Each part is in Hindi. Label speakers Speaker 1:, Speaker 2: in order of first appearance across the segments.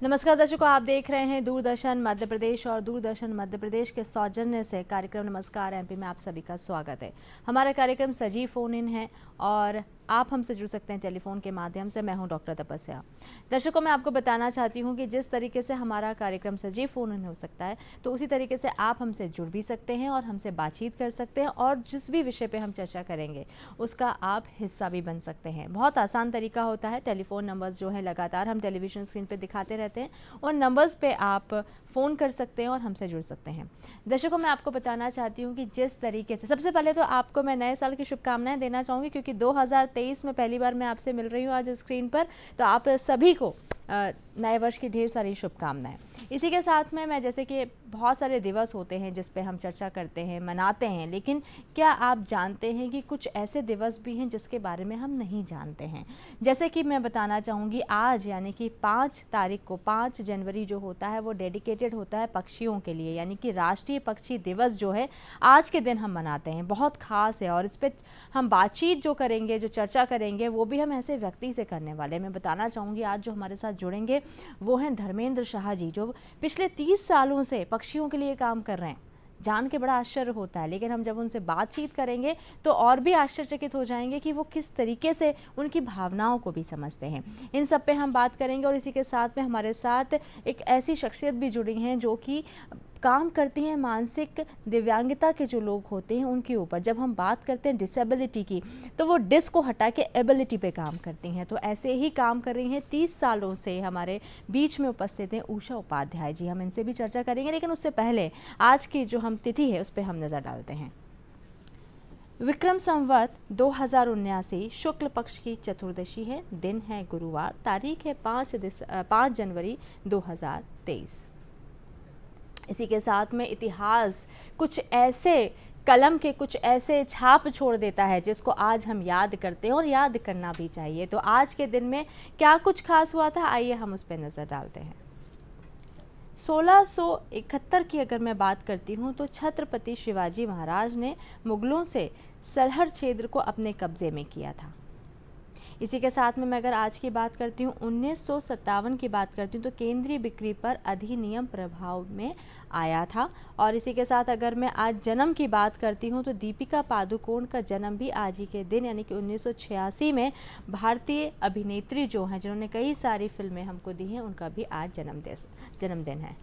Speaker 1: नमस्कार दर्शकों, आप देख रहे हैं दूरदर्शन मध्य प्रदेश और दूरदर्शन मध्य प्रदेश के सौजन्य से कार्यक्रम नमस्कार एमपी में आप सभी का स्वागत है। हमारा कार्यक्रम सजीव फोन इन है और आप हमसे जुड़ सकते हैं टेलीफोन के माध्यम से। मैं हूं डॉक्टर तपस्या। दर्शकों, मैं आपको बताना चाहती हूं कि जिस तरीके से हमारा कार्यक्रम सजीव फ़ोन इन हो सकता है, तो उसी तरीके से आप हमसे जुड़ भी सकते हैं और हमसे बातचीत कर सकते हैं और जिस भी विषय पे हम चर्चा करेंगे उसका आप हिस्सा भी बन सकते हैं। बहुत आसान तरीका होता है। टेलीफोन नंबर्स जो हैं लगातार हम टेलीविज़न स्क्रीन पर दिखाते रहते हैं, उन नंबर्स पर आप फ़ोन कर सकते हैं और हमसे जुड़ सकते हैं। दर्शकों, मैं आपको बताना चाहती हूँ कि जिस तरीके से सबसे पहले तो आपको मैं नए साल की शुभकामनाएं देना चाहूँगी, क्योंकि 2023 में पहली बार मैं आपसे मिल रही हूँ आज स्क्रीन पर। तो आप सभी को नए वर्ष की ढेर सारी शुभकामनाएं। इसी के साथ में मैं, जैसे कि बहुत सारे दिवस होते हैं जिस पे हम चर्चा करते हैं, मनाते हैं, लेकिन क्या आप जानते हैं कि कुछ ऐसे दिवस भी हैं जिसके बारे में हम नहीं जानते हैं। जैसे कि मैं बताना चाहूँगी, आज यानी कि 5 तारीख को 5 जनवरी जो होता है वो डेडिकेटेड होता है पक्षियों के लिए, यानी कि राष्ट्रीय पक्षी दिवस जो है आज के दिन हम मनाते हैं। बहुत ख़ास है और इस पर हम बातचीत जो करेंगे, जो चर्चा करेंगे, वो भी हम ऐसे व्यक्ति से करने वाले हैं। मैं बताना चाहूँगी आज जो हमारे साथ जुड़ेंगे वो हैं धर्मेंद्र शाह जी, जो पिछले 30 सालों से पक्षियों के लिए काम कर रहे हैं। जान के बड़ा आश्चर्य होता है, लेकिन हम जब उनसे बातचीत करेंगे तो और भी आश्चर्यचकित हो जाएंगे कि वो किस तरीके से उनकी भावनाओं को भी समझते हैं। इन सब पे हम बात करेंगे और इसी के साथ में हमारे साथ एक ऐसी शख्सियत भी जुड़ी हैं जो कि काम करती हैं मानसिक दिव्यांगता के जो लोग होते हैं उनके ऊपर। जब हम बात करते हैं डिसेबिलिटी की, तो वो डिस को हटा के एबिलिटी पे काम करती हैं। तो ऐसे ही काम कर रही हैं 30 सालों से। हमारे बीच में उपस्थित हैं उषा उपाध्याय जी, हम इनसे भी चर्चा करेंगे, लेकिन उससे पहले आज की जो हम तिथि है उस पर हम नज़र डालते हैं। विक्रम संवत 2079 शुक्ल पक्ष की चतुर्दशी है, दिन है गुरुवार, तारीख है 5 जनवरी 2023। इसी के साथ में इतिहास कुछ ऐसे कलम के कुछ ऐसे छाप छोड़ देता है जिसको आज हम याद करते हैं और याद करना भी चाहिए। तो आज के दिन में क्या कुछ खास हुआ था, आइए हम उस पर नज़र डालते हैं। 1671 की अगर मैं बात करती हूँ तो छत्रपति शिवाजी महाराज ने मुगलों से सलहर क्षेत्र को अपने कब्जे में किया था। इसी के साथ में मैं अगर आज की बात करती हूँ, 1957 की बात करती हूँ तो केंद्रीय बिक्री पर अधिनियम प्रभाव में आया था। और इसी के साथ अगर मैं आज जन्म की बात करती हूँ तो दीपिका पादुकोण का जन्म भी आज ही के दिन यानी कि 1986 में भारतीय अभिनेत्री जो हैं जिन्होंने कई सारी फिल्में हमको दी हैं, उनका भी आज जन्मदिन है।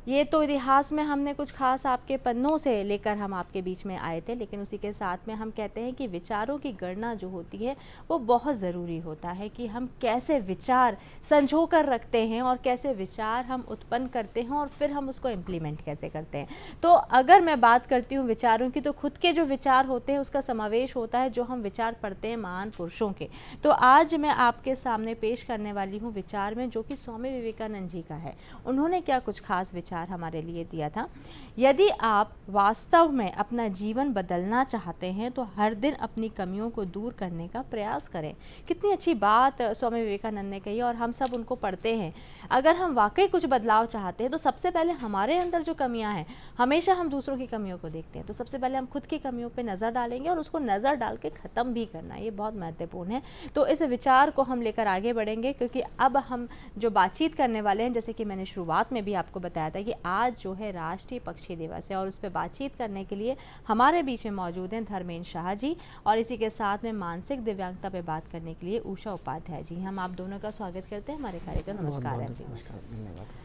Speaker 1: ये तो इतिहास में हमने कुछ खास आपके पन्नों से लेकर हम आपके बीच में आए थे, लेकिन उसी के साथ में हम कहते हैं कि विचारों की गणना जो होती है वो बहुत ज़रूरी होता है कि हम कैसे विचार संजो कर रखते हैं और कैसे विचार हम उत्पन्न करते हैं और फिर हम उसको इम्प्लीमेंट कैसे करते हैं। तो अगर मैं बात करती हूँ विचारों की, तो खुद के जो विचार होते हैं उसका समावेश होता है जो हम विचार पढ़ते हैं महान पुरुषों के। तो आज मैं आपके सामने पेश करने वाली हूँ विचार में जो कि स्वामी विवेकानंद जी का है। उन्होंने क्या कुछ खास विचार हमारे लिए दिया था। यदि आप वास्तव में अपना जीवन बदलना चाहते हैं तो हर दिन अपनी कमियों को दूर करने का प्रयास करें। कितनी अच्छी बात स्वामी विवेकानंद ने कही और हम सब उनको पढ़ते हैं। अगर हम वाकई कुछ बदलाव चाहते हैं तो सबसे पहले हमारे अंदर जो कमियां हैं, हमेशा हम दूसरों की कमियों को देखते हैं, तो सबसे पहले हम खुद की कमियों पर नज़र डालेंगे और उसको नज़र डाल के ख़त्म भी करना, ये बहुत महत्वपूर्ण है। तो इस विचार को हम लेकर आगे बढ़ेंगे, क्योंकि अब हम जो बातचीत करने वाले हैं, जैसे कि मैंने शुरुआत में भी आपको बताया था कि आज जो है राष्ट्रीय पक्षी दिवस है और उस पर बातचीत करने के लिए हमारे बीच में मौजूद हैं धर्मेंद्र शाह जी, और इसी के साथ में मानसिक दिव्यांगता पे बात करने के लिए उषा उपाध्याय जी। हम आप दोनों का स्वागत करते हैं हमारे कार्यक्रम नमस्कार है।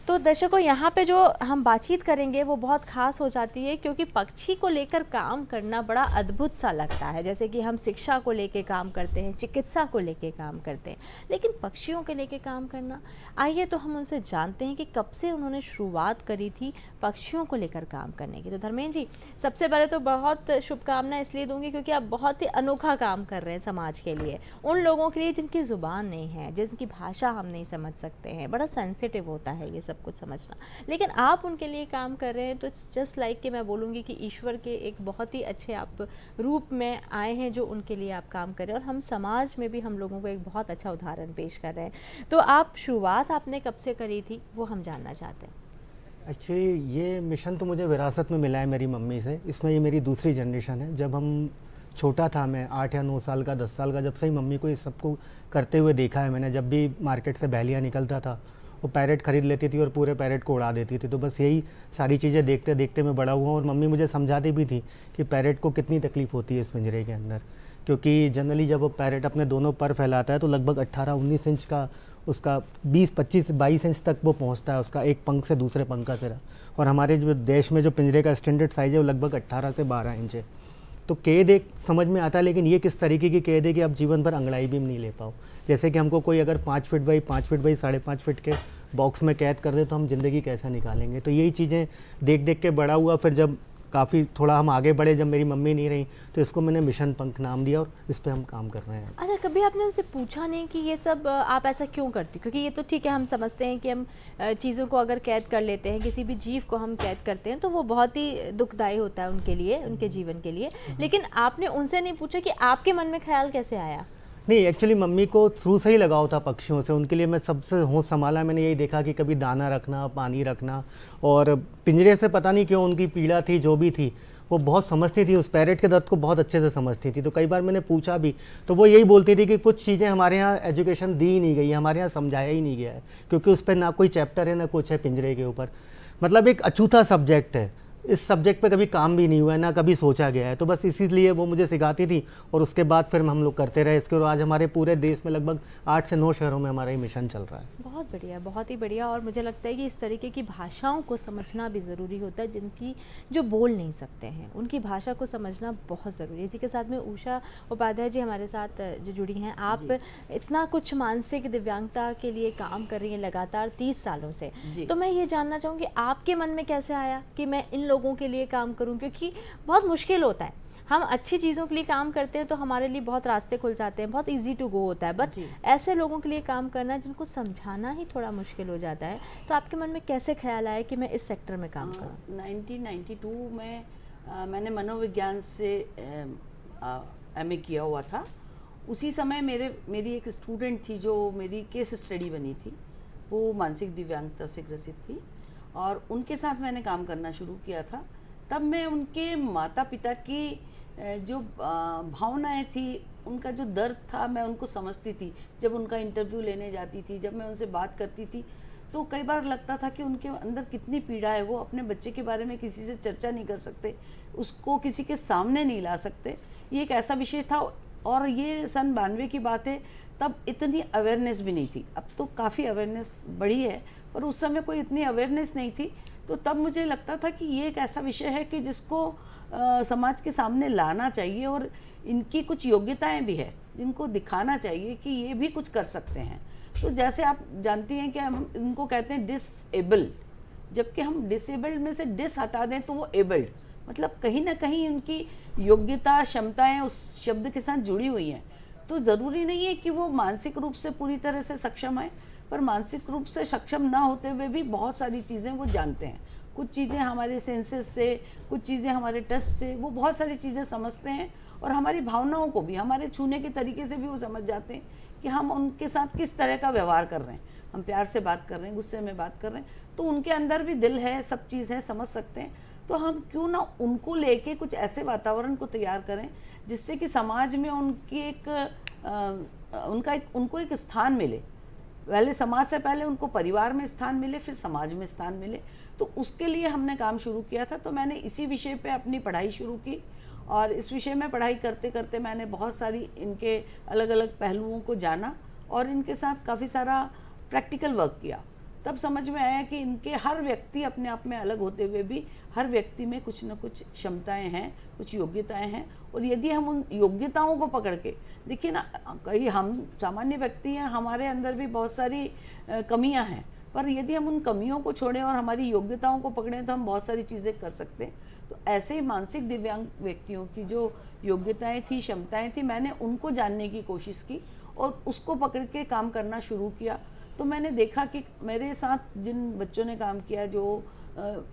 Speaker 1: तो दर्शकों, यहाँ पे जो हम बातचीत करेंगे वो बहुत ख़ास हो जाती है, क्योंकि पक्षी को लेकर काम करना बड़ा अद्भुत सा लगता है। जैसे कि हम शिक्षा को लेके काम करते हैं, चिकित्सा को लेके काम करते हैं, लेकिन पक्षियों के लेके काम करना, आइए तो हम उनसे जानते हैं कि कब से उन्होंने शुरुआत करी थी पक्षियों को लेकर काम करने की। तो धर्मेंद्र जी, सबसे पहले तो बहुत शुभकामनाएं इसलिए दूंगी क्योंकि आप बहुत ही अनोखा काम कर रहे हैं समाज के लिए, उन लोगों के लिए जिनकी ज़ुबान नहीं है, जिनकी भाषा हम नहीं समझ सकते हैं। बड़ा सेंसिटिव होता है ये सब कुछ समझना, लेकिन आप उनके लिए काम कर रहे हैं। तो इट्स जस्ट लाइक कि मैं बोलूँगी कि ईश्वर के एक बहुत ही अच्छे आप रूप में आए हैं जो उनके लिए आप काम कर रहे हैं, और हम समाज में भी हम लोगों को एक बहुत अच्छा उदाहरण पेश कर रहे हैं। तो आप शुरुआत आपने कब से करी थी वो हम जानना चाहते हैं।
Speaker 2: एक्चुअली ये मिशन तो मुझे विरासत में मिला है मेरी मम्मी से। इसमें ये मेरी दूसरी जनरेशन है। जब हम छोटा था, मैं 8 या 9 साल का, 10 साल का, जब से ही मम्मी को ये सबको करते हुए देखा है मैंने। जब भी मार्केट से बहलिया निकलता था वो पैरेट खरीद लेती थी और पूरे पैरेट को उड़ा देती थी। तो बस यही सारी चीज़ें देखते देखते मैं बड़ा हुआ, और मम्मी मुझे समझाती भी थी कि पैरेट को कितनी तकलीफ़ होती है इस पिंजरे के अंदर, क्योंकि जनरली जब वो पैरेट अपने दोनों पर फैलाता है तो लगभग 18-19 इंच का उसका 20-25-22 इंच तक वो पहुंचता है, उसका एक पंख से दूसरे पंख का सिरा। और हमारे जो देश में जो पिंजरे का स्टैंडर्ड साइज़ है वो लगभग 18 से 12 इंच है। तो कैद एक समझ में आता है, लेकिन ये किस तरीके की कैद है कि आप जीवन भर अंगड़ाई भी नहीं ले पाओ। जैसे कि हमको कोई अगर 5 feet by 5 feet by 5.5 feet के बॉक्स में कैद कर दे तो हम ज़िंदगी कैसे निकालेंगे। तो यही चीज़ें देख देख के बड़ा हुआ। फिर जब काफ़ी थोड़ा हम आगे बढ़े, जब मेरी मम्मी नहीं रही, तो इसको मैंने मिशन पंख नाम दिया और इस पर हम काम कर रहे हैं।
Speaker 1: अच्छा, कभी आपने उनसे पूछा नहीं कि ये सब आप ऐसा क्यों करती? क्योंकि ये तो ठीक है, हम समझते हैं कि हम चीज़ों को अगर कैद कर लेते हैं, किसी भी जीव को हम कैद करते हैं तो वो बहुत ही दुखदायी होता है उनके लिए, उनके जीवन के लिए। लेकिन आपने उनसे नहीं पूछा कि आपके मन में ख्याल कैसे आया?
Speaker 2: नहीं, एक्चुअली मम्मी को शुरू से ही लगाव था पक्षियों से। उनके लिए मैं सबसे होश संभाला, मैंने यही देखा कि कभी दाना रखना, पानी रखना, और पिंजरे से पता नहीं क्यों उनकी पीड़ा थी, जो भी थी वो बहुत समझती थी, उस पैरेट के दर्द को बहुत अच्छे से समझती थी। तो कई बार मैंने पूछा भी तो वो यही बोलती थी कि कुछ चीज़ें हमारे यहाँ एजुकेशन दी ही नहीं गई है, हमारे यहाँ समझाया ही नहीं गया है, क्योंकि उस पर ना कोई चैप्टर है ना कुछ है पिंजरे के ऊपर। मतलब एक अछूता सब्जेक्ट है, इस सब्जेक्ट पे कभी काम भी नहीं हुआ है, ना कभी सोचा गया है। तो बस इसीलिए वो मुझे सिखाती थी और उसके बाद फिर हम लोग करते रहे इसके। और आज हमारे पूरे देश में लगभग 8 से 9 शहरों में हमारा ये मिशन चल रहा है।
Speaker 1: बहुत बढ़िया, बहुत ही बढ़िया। और मुझे लगता है कि इस तरीके की भाषाओं को समझना भी ज़रूरी होता है, जिनकी जो बोल नहीं सकते हैं उनकी भाषा को समझना बहुत ज़रूरी है। इसी के साथ में उषा उपाध्याय जी हमारे साथ जो जुड़ी हैं। आप इतना कुछ मानसिक दिव्यांगता के लिए काम कर रही हैं लगातार 30 सालों से, तो मैं ये जानना चाहूँगी आपके मन में कैसे आया कि मैं इन लोगों के लिए काम करूं? क्योंकि बहुत मुश्किल होता है, हम अच्छी चीज़ों के लिए काम करते हैं तो हमारे लिए बहुत रास्ते खुल जाते हैं, बहुत इजी टू गो होता है, बट ऐसे लोगों के लिए काम करना जिनको समझाना ही थोड़ा मुश्किल हो जाता है। तो आपके मन में कैसे ख्याल आया कि मैं इस सेक्टर में काम करूं?
Speaker 3: 1992 में मैंने मनोविज्ञान से एमए किया हुआ था। उसी समय मेरी एक स्टूडेंट थी जो मेरी केस स्टडी बनी थी, वो मानसिक दिव्यांगता से ग्रसित थी और उनके साथ मैंने काम करना शुरू किया था। तब मैं उनके माता पिता की जो भावनाएं थी, उनका जो दर्द था, मैं उनको समझती थी। जब उनका इंटरव्यू लेने जाती थी, जब मैं उनसे बात करती थी, तो कई बार लगता था कि उनके अंदर कितनी पीड़ा है। वो अपने बच्चे के बारे में किसी से चर्चा नहीं कर सकते, उसको किसी के सामने नहीं ला सकते। ये एक ऐसा विषय था, और ये सन 92 की बात है। तब इतनी अवेयरनेस भी नहीं थी, अब तो काफ़ी अवेयरनेस बढ़ी है, पर उस समय कोई इतनी अवेयरनेस नहीं थी। तो तब मुझे लगता था कि ये एक ऐसा विषय है कि जिसको समाज के सामने लाना चाहिए, और इनकी कुछ योग्यताएं भी है जिनको दिखाना चाहिए कि ये भी कुछ कर सकते हैं। तो जैसे आप जानती हैं कि हम इनको कहते हैं डिसेबल्ड, जबकि हम डिसेबल्ड में से डिस हटा दें तो वो एबल्ड, मतलब कहीं ना कहीं उनकी योग्यता, क्षमताएं उस शब्द के साथ जुड़ी हुई हैं। तो ज़रूरी नहीं है कि वो मानसिक रूप से पूरी तरह से सक्षम है, पर मानसिक रूप से सक्षम ना होते हुए भी बहुत सारी चीज़ें वो जानते हैं। कुछ चीज़ें हमारे सेंसेस से, कुछ चीज़ें हमारे टच से, वो बहुत सारी चीज़ें समझते हैं, और हमारी भावनाओं को भी, हमारे छूने के तरीके से भी वो समझ जाते हैं कि हम उनके साथ किस तरह का व्यवहार कर रहे हैं। हम प्यार से बात कर रहे हैं, गुस्से में बात कर रहे हैं, तो उनके अंदर भी दिल है, सब चीज़ है, समझ सकते हैं। तो हम क्यों ना उनको लेके कुछ ऐसे वातावरण को तैयार करें जिससे कि समाज में उनकी उनको एक स्थान मिले। पहले समाज से पहले उनको परिवार में स्थान मिले, फिर समाज में स्थान मिले। तो उसके लिए हमने काम शुरू किया था। तो मैंने इसी विषय पे अपनी पढ़ाई शुरू की, और इस विषय में पढ़ाई करते करते मैंने बहुत सारी इनके अलग अलग पहलुओं को जाना, और इनके साथ काफ़ी सारा प्रैक्टिकल वर्क किया। तब समझ में आया कि इनके हर व्यक्ति अपने आप में अलग होते हुए भी हर व्यक्ति में कुछ न कुछ क्षमताएं हैं, कुछ योग्यताएं हैं। और यदि हम उन योग्यताओं को पकड़ के, देखिए ना, कई हम सामान्य व्यक्ति हैं, हमारे अंदर भी बहुत सारी कमियां हैं, पर यदि हम उन कमियों को छोड़ें और हमारी योग्यताओं को पकड़ें तो हम बहुत सारी चीज़ें कर सकते हैं। तो ऐसे ही मानसिक दिव्यांग व्यक्तियों की जो योग्यताएं थी, क्षमताएं थी, मैंने उनको जानने की कोशिश की और उसको पकड़ के काम करना शुरू किया। तो मैंने देखा कि मेरे साथ जिन बच्चों ने काम किया, जो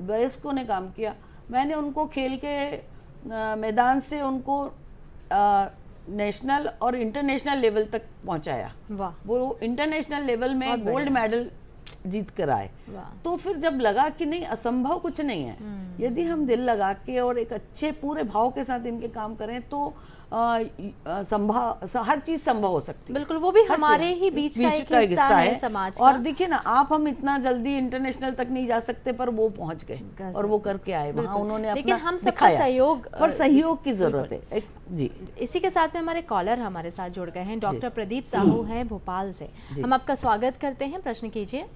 Speaker 3: वयस्कों ने काम किया, मैंने उनको खेल के मैदान से उनको नेशनल और इंटरनेशनल लेवल तक पहुंचाया।
Speaker 1: वाह।
Speaker 3: वो इंटरनेशनल लेवल में गोल्ड मेडल जीत कर आए। तो फिर जब लगा कि नहीं, असंभव कुछ नहीं है, यदि हम दिल लगा के और एक अच्छे पूरे भाव के साथ इनके काम करें तो संभव, हर चीज संभव हो सकती है।
Speaker 1: बिल्कुल, वो भी
Speaker 3: हर
Speaker 1: हमारे
Speaker 3: से-
Speaker 1: ही बीच
Speaker 3: बीच
Speaker 1: का एक हिस्सा है समाज
Speaker 3: और
Speaker 1: का।
Speaker 3: देखिए ना, आप हम इतना जल्दी इंटरनेशनल तक नहीं जा सकते, पर वो पहुंच गए और वो करके आए, वहाँ
Speaker 1: बिल्कुल।
Speaker 3: उन्होंने
Speaker 1: लेकिन
Speaker 3: अपना
Speaker 1: हम सबका
Speaker 3: दिखाया।
Speaker 1: सहयोग,
Speaker 3: पर सहयोग की
Speaker 1: बिल्कुल।
Speaker 3: जरूरत है जी।
Speaker 1: इसी के साथ में हमारे कॉलर हमारे साथ जुड़ गए हैं, डॉक्टर प्रदीप साहू हैं भोपाल से। हम आपका स्वागत करते हैं, प्रश्न कीजिए।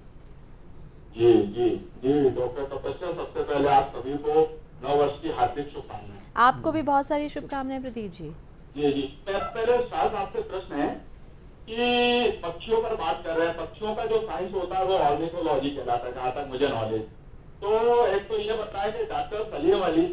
Speaker 4: जी जी जी डॉक्टर तपस्या, सबसे पहले आप सभी को नव वर्ष की हार्दिक शुभकामनाएं।
Speaker 1: आपको भी बहुत सारी शुभकामनाएं प्रदीप जी।
Speaker 4: जी जी, पहले साहब आपसे प्रश्न है कि पक्षियों पर बात कर रहे हैं, पक्षियों का जो साइंस होता है वो ऑर्निथोलॉजी कहलाता है, जहाँ तक मुझे नॉलेज। तो एक तो ये बताया कि डॉक्टर सलीम अली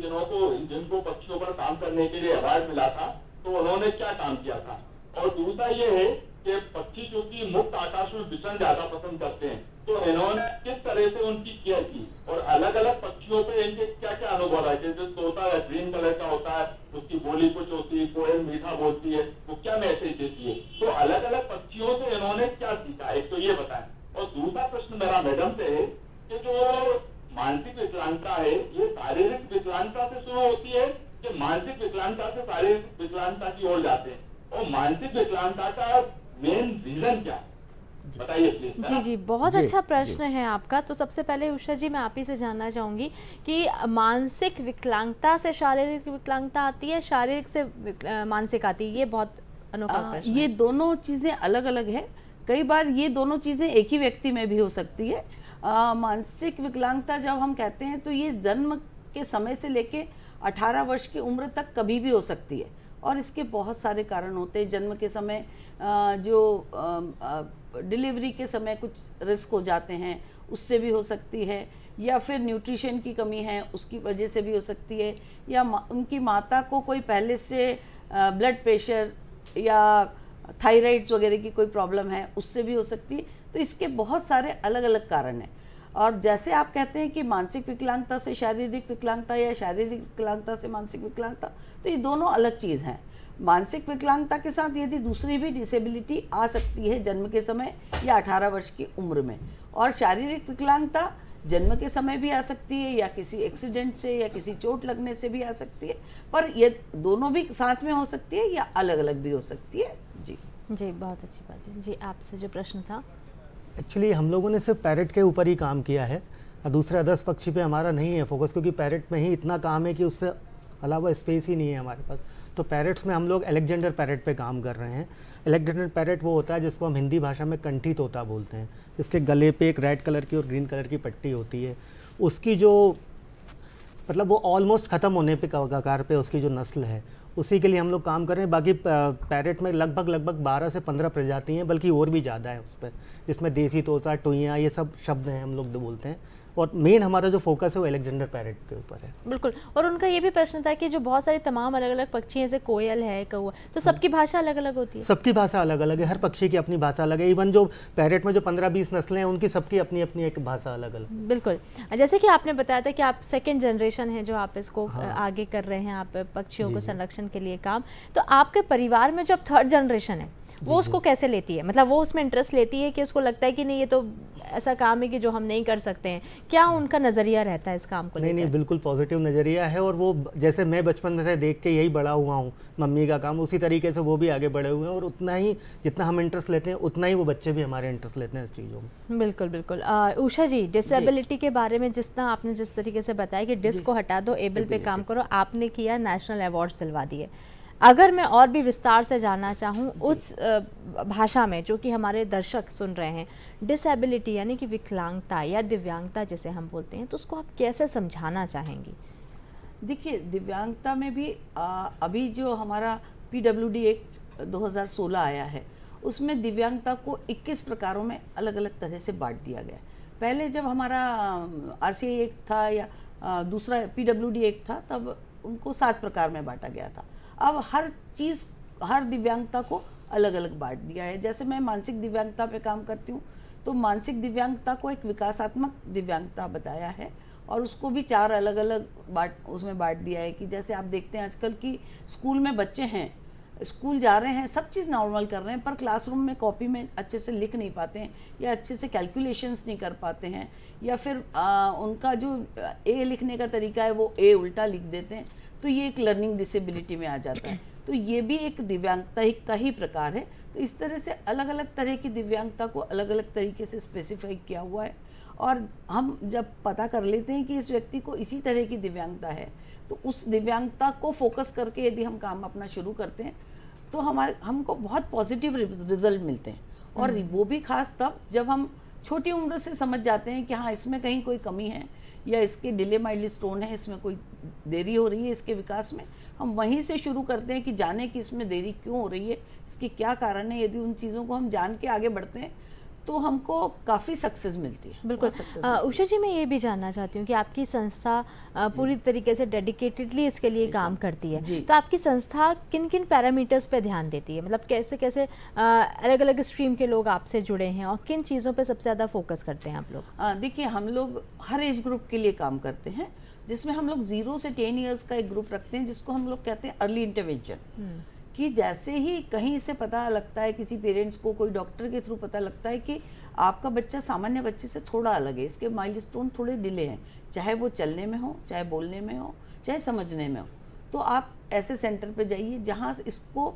Speaker 4: जिनको पक्षियों पर काम करने के लिए अवार्ड मिला था, तो उन्होंने क्या काम किया था। और दूसरा ये है कि पक्षी जो कि मुक्त आकाश में विचरण ज्यादा पसंद करते हैं, तो इन्होंने किस तरह से उनकी केयर की, और अलग अलग पक्षियों पे इनके क्या क्या अनुभव है। जैसे तोता है ग्रीन कलर का होता है, उसकी बोली कुछ होती है, कोयल मीठा बोलती है, वो क्या मैसेज देती है, तो अलग अलग पक्षियों से इन्होंने क्या सीखा, एक तो ये बताएं। और दूसरा प्रश्न मेरा मैडम से है कि जो मानसिक विकलांगता है, ये शारीरिक विकलांगता से शुरू होती है कि मानसिक विकलांगता से शारीरिक विकलांगता की ओर जाते हैं, और मानसिक विकलांगता का मेन रीजन क्या, बताइए प्लीज।
Speaker 1: जी जी, बहुत
Speaker 3: जी,
Speaker 1: अच्छा प्रश्न है आपका। तो सबसे पहले उषा जी, मैं आप ही से जानना चाहूंगी कि मानसिक विकलांगता से शारीरिक विकलांगता आती है, शारीरिक से मानसिक आती है? ये बहुत अनोखा प्रश्न
Speaker 3: ये
Speaker 1: है।
Speaker 3: दोनों चीजें अलग अलग है। कई बार ये दोनों चीजें एक ही व्यक्ति में भी हो सकती है। मानसिक विकलांगता जब हम कहते हैं तो ये जन्म के समय से लेके 18 वर्ष की उम्र तक कभी भी हो सकती है, और इसके बहुत सारे कारण होते हैं। जन्म के समय जो डिलीवरी के समय कुछ रिस्क हो जाते हैं, उससे भी हो सकती है, या फिर न्यूट्रिशन की कमी है उसकी वजह से भी हो सकती है, या उनकी माता को कोई पहले से ब्लड प्रेशर या थायराइड्स वगैरह की कोई प्रॉब्लम है, उससे भी हो सकती है। तो इसके बहुत सारे अलग अलग कारण हैं। और जैसे आप कहते हैं कि मानसिक विकलांगता से शारीरिक विकलांगता या शारीरिक विकलांगता से मानसिक विकलांगता, तो ये दोनों अलग चीज़ हैं। मानसिक विकलांगता के साथ यदि दूसरी भी डिसेबिलिटी आ सकती है जन्म के समय या 18 वर्ष की उम्र में, और शारीरिक विकलांगता जन्म के समय भी आ सकती है, या किसी एक्सीडेंट से या किसी चोट लगने से भी आ सकती है, पर ये दोनों भी साथ में हो सकती है या अलग अलग भी हो सकती है। जी
Speaker 1: जी, बहुत अच्छी बात है। जी, आपसे जो प्रश्न था।
Speaker 2: एक्चुअली हम लोगों ने सिर्फ पैरेट के ऊपर ही काम किया है, और दूसरे 10 पक्षी पे हमारा नहीं है फोकस, क्योंकि पैरेट में ही इतना काम है कि उससे अलावा स्पेस ही नहीं है हमारे पास। तो पैरेट्स में हम लोग अलेक्जेंडर पैरेट पे काम कर रहे हैं। अलेक्जेंडर पैरेट वो होता है जिसको हम हिंदी भाषा में कंठी तोता बोलते हैं, जिसके गले पे एक रेड कलर की और ग्रीन कलर की पट्टी होती है। उसकी जो मतलब वो ऑलमोस्ट ख़त्म होने पे कगार पे उसकी जो नस्ल है, उसी के लिए हम लोग काम कर रहे हैं। बाकी पैरेट में लगभग 12 से 15 प्रजाति हैं, बल्कि और भी ज़्यादा है उस पर, जिसमें देसी तोता, टुइयाँ, ये सब शब्द हैं हम लोग बोलते हैं। और मेन हमारा जो फोकस है वो अलेक्जेंडर पैरेट के ऊपर है।
Speaker 1: बिल्कुल। और उनका ये भी प्रश्न था कि जो बहुत सारे तमाम अलग अलग पक्षी हैं, जैसे कोयल है, कौवा, तो सबकी भाषा अलग अलग होती है?
Speaker 2: सबकी भाषा अलग अलग है, हर पक्षी की अपनी भाषा अलग है। इवन जो पैरेट में जो 15-20 नस्लें हैं, उनकी सबकी अपनी अपनी एक भाषा अलग अलग।
Speaker 1: बिल्कुल। जैसे कि आपने बताया था कि आप सेकेंड जनरेशन है जो आप इसको आगे कर रहे हैं, आप पक्षियों को संरक्षण के लिए काम, तो आपके परिवार में जो अब थर्ड जनरेशन है वो उसको कैसे लेती है? मतलब वो उसमें इंटरेस्ट लेती है कि उसको लगता है कि नहीं ये तो ऐसा काम है कि जो हम नहीं कर सकते हैं? क्या उनका नज़रिया रहता है इस काम को लेकर?
Speaker 2: नहीं, बिल्कुल पॉजिटिव नज़रिया है। और वो जैसे मैं बचपन में से देख के यही बड़ा हुआ हूँ मम्मी का काम, उसी तरीके से वो भी आगे बढ़े हुए हैं, और उतना ही जितना हम इंटरेस्ट लेते हैं उतना ही वो बच्चे भी हमारे इंटरेस्ट लेते हैं इस चीज़ों में।
Speaker 1: बिल्कुल बिल्कुल। उषा जी, डिसेबिलिटी के बारे में आपने जिस तरीके से बताया कि डिस को हटा दो, एबल पे काम करो, आपने किया, नेशनल अवार्ड दिलवा दिए। अगर मैं और भी विस्तार से जानना चाहूँ उस भाषा में जो कि हमारे दर्शक सुन रहे हैं, डिसेबिलिटी यानी कि विकलांगता या दिव्यांगता जिसे हम बोलते हैं, तो उसको आप कैसे समझाना चाहेंगी?
Speaker 3: देखिए, दिव्यांगता में भी अभी जो हमारा PWD एक्ट 2016 आया है, उसमें दिव्यांगता को 21 प्रकारों में अलग अलग तरह से बांट दिया गया है। पहले जब हमारा RCI एक्ट था या दूसरा PWD एक्ट था, तब उनको 7 प्रकार में बांटा गया था। अब हर चीज़, हर दिव्यांगता को अलग अलग बांट दिया है। जैसे मैं मानसिक दिव्यांगता पे काम करती हूँ, तो मानसिक दिव्यांगता को एक विकासात्मक दिव्यांगता बताया है, और उसको भी 4 अलग अलग उसमें बांट दिया है। कि जैसे आप देखते हैं आजकल की स्कूल में बच्चे हैं, स्कूल जा रहे हैं, सब चीज़ नॉर्मल कर रहे हैं, पर क्लासरूम में कॉपी में अच्छे से लिख नहीं पाते हैं, या अच्छे से कैलकुलेशंस नहीं कर पाते हैं, या फिर उनका जो ए लिखने का तरीका है वो ए उल्टा लिख देते हैं, तो ये एक लर्निंग डिसेबिलिटी में आ जाता है। तो ये भी एक दिव्यांगता ही का ही प्रकार है। तो इस तरह से अलग अलग तरह की दिव्यांगता को अलग अलग तरीके से स्पेसिफाई किया हुआ है, और हम जब पता कर लेते हैं कि इस व्यक्ति को इसी तरह की दिव्यांगता है, तो उस दिव्यांगता को फोकस करके यदि हम काम अपना शुरू करते हैं तो हमको बहुत पॉजिटिव रिजल्ट मिलते हैं। और वो भी खास तब जब हम छोटी उम्र से समझ जाते हैं कि हाँ, इसमें कहीं कोई कमी है या इसके डिले माइलस्टोन है, इसमें कोई देरी हो रही है इसके विकास में। हम वहीं से शुरू करते हैं कि जाने कि इसमें देरी क्यों हो रही है, इसके क्या कारण है। यदि उन चीज़ों को हम जान के आगे बढ़ते हैं तो हमको काफ़ी सक्सेस मिलती है।
Speaker 1: बिल्कुल।
Speaker 3: सक्सेस
Speaker 1: उषा जी, मैं ये भी जानना चाहती हूँ कि आपकी संस्था पूरी तरीके से डेडिकेटेडली इसके लिए काम करती है, तो आपकी संस्था किन किन पैरामीटर्स पे ध्यान देती है? मतलब कैसे कैसे अलग अलग स्ट्रीम के लोग आपसे जुड़े हैं और किन चीज़ों पे सबसे ज़्यादा फोकस करते हैं आप लोग?
Speaker 3: देखिए, हम लोग हर एज ग्रुप के लिए काम करते हैं, जिसमें हम लोग 0 से 10 ईयर्स का एक ग्रुप रखते हैं जिसको हम लोग कहते हैं अर्ली इंटरवेंशन। कि जैसे ही कहीं से पता लगता है, किसी पेरेंट्स को कोई डॉक्टर के थ्रू पता लगता है कि आपका बच्चा सामान्य बच्चे से थोड़ा अलग है, इसके माइलस्टोन थोड़े डिले हैं, चाहे वो चलने में हो, चाहे बोलने में हो, चाहे समझने में हो, तो आप ऐसे सेंटर पे जाइए जहाँ इसको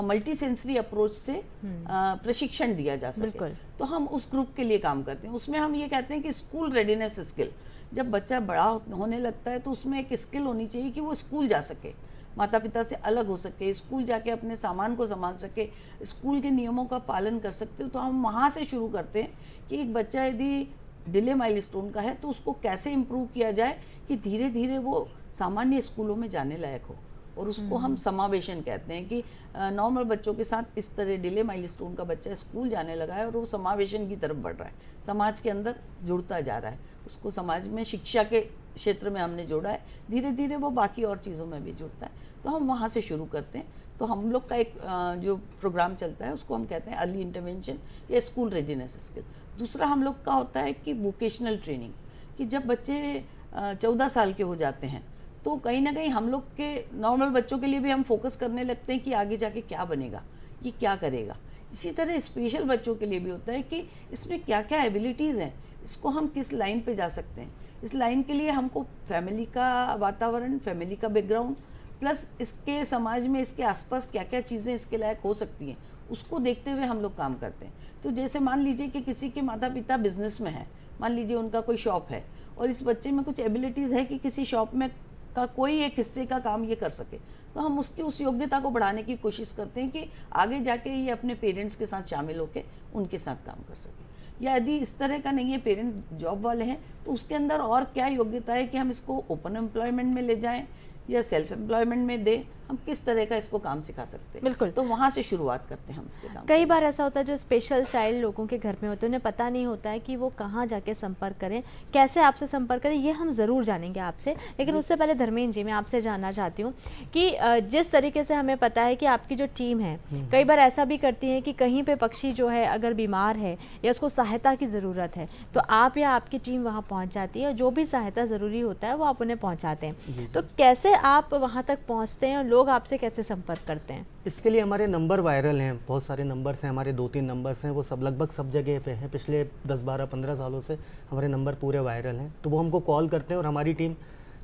Speaker 3: मल्टी सेंसरी अप्रोच से प्रशिक्षण दिया जा सके। तो हम उस ग्रुप के लिए काम करते हैं। उसमें हम ये कहते हैं कि स्कूल रेडीनेस स्किल, जब बच्चा बड़ा होने लगता है तो उसमें एक स्किल होनी चाहिए कि वो स्कूल जा सके, माता पिता से अलग हो सके, स्कूल जाके अपने सामान को संभाल सके, स्कूल के नियमों का पालन कर सकते हो। तो हम वहाँ से शुरू करते हैं कि एक बच्चा यदि डिले माइलस्टोन का है तो उसको कैसे इम्प्रूव किया जाए कि धीरे धीरे वो सामान्य स्कूलों में जाने लायक हो। और उसको हम समावेशन कहते हैं कि नॉर्मल बच्चों के साथ इस तरह डिले माइलस्टोन का बच्चा स्कूल जाने लगा है और वो समावेशन की तरफ बढ़ रहा है, समाज के अंदर जुड़ता जा रहा है, उसको समाज में शिक्षा के क्षेत्र में हमने जोड़ा है, धीरे धीरे वो बाकी और चीज़ों में भी जुड़ता है। तो हम वहाँ से शुरू करते हैं। तो हम लोग का एक जो प्रोग्राम चलता है उसको हम कहते हैं अर्ली इंटरवेंशन या स्कूल रेडीनेस स्किल। दूसरा हम लोग का होता है कि वोकेशनल ट्रेनिंग, कि जब बच्चे 14 साल के हो जाते हैं तो कहीं ना कहीं हम लोग के नॉर्मल बच्चों के लिए भी हम फोकस करने लगते हैं कि आगे जाके क्या बनेगा, ये क्या करेगा। इसी तरह स्पेशल बच्चों के लिए भी होता है कि इसमें क्या क्या एबिलिटीज़ हैं, इसको हम किस लाइन पे जा सकते हैं। इस लाइन के लिए हमको फैमिली का वातावरण, फैमिली का बैकग्राउंड, प्लस इसके समाज में इसके आसपास क्या क्या चीज़ें इसके लायक हो सकती हैं, उसको देखते हुए हम लोग काम करते हैं। तो जैसे मान लीजिए कि किसी के माता पिता बिजनेस में है, मान लीजिए उनका कोई शॉप है और इस बच्चे में कुछ एबिलिटीज़ है कि किसी शॉप में का कोई एक हिस्से का काम ये कर सके, तो हम उसकी उस योग्यता को बढ़ाने की कोशिश करते हैं कि आगे जाके ये अपने पेरेंट्स के साथ शामिल होकर उनके साथ काम कर सके। या यदि इस तरह का नहीं है, पेरेंट्स जॉब वाले हैं, तो उसके अंदर और क्या योग्यता है कि हम इसको ओपन एम्प्लॉयमेंट में ले जाएं या सेल्फ एम्प्लॉयमेंट में दे, हम किस तरह का इसको काम सिखा सकते हैं।
Speaker 1: बिल्कुल।
Speaker 3: तो वहाँ से शुरुआत करते हैं हम इसके काम।
Speaker 1: कई बार ऐसा होता है जो स्पेशल चाइल्ड लोगों के घर में होते हैं, उन्हें पता नहीं होता है कि वो कहाँ जाके संपर्क करें, कैसे आपसे संपर्क करें, ये हम ज़रूर जानेंगे आपसे। लेकिन उससे पहले धर्मेंद्र जी, मैं आपसे जानना चाहती हूँ कि जिस तरीके से हमें पता है कि आपकी जो टीम है कई बार ऐसा भी करती है कि कहीं पर पक्षी जो है अगर बीमार है या उसको सहायता की ज़रूरत है तो आप या आपकी टीम वहाँ पहुँच जाती है और जो भी सहायता ज़रूरी होता है वो आप उन्हें पहुँचाते हैं। तो कैसे आप वहाँ तक पहुँचते हैं और लोग आपसे कैसे संपर्क करते हैं?
Speaker 2: इसके लिए हमारे नंबर वायरल हैं, बहुत सारे नंबर्स हैं, हमारे 2-3 नंबर्स हैं, वो सब लगभग सब जगह पे हैं। पिछले 10, 12, 15 सालों से हमारे नंबर पूरे वायरल हैं। तो वो हमको कॉल करते हैं और हमारी टीम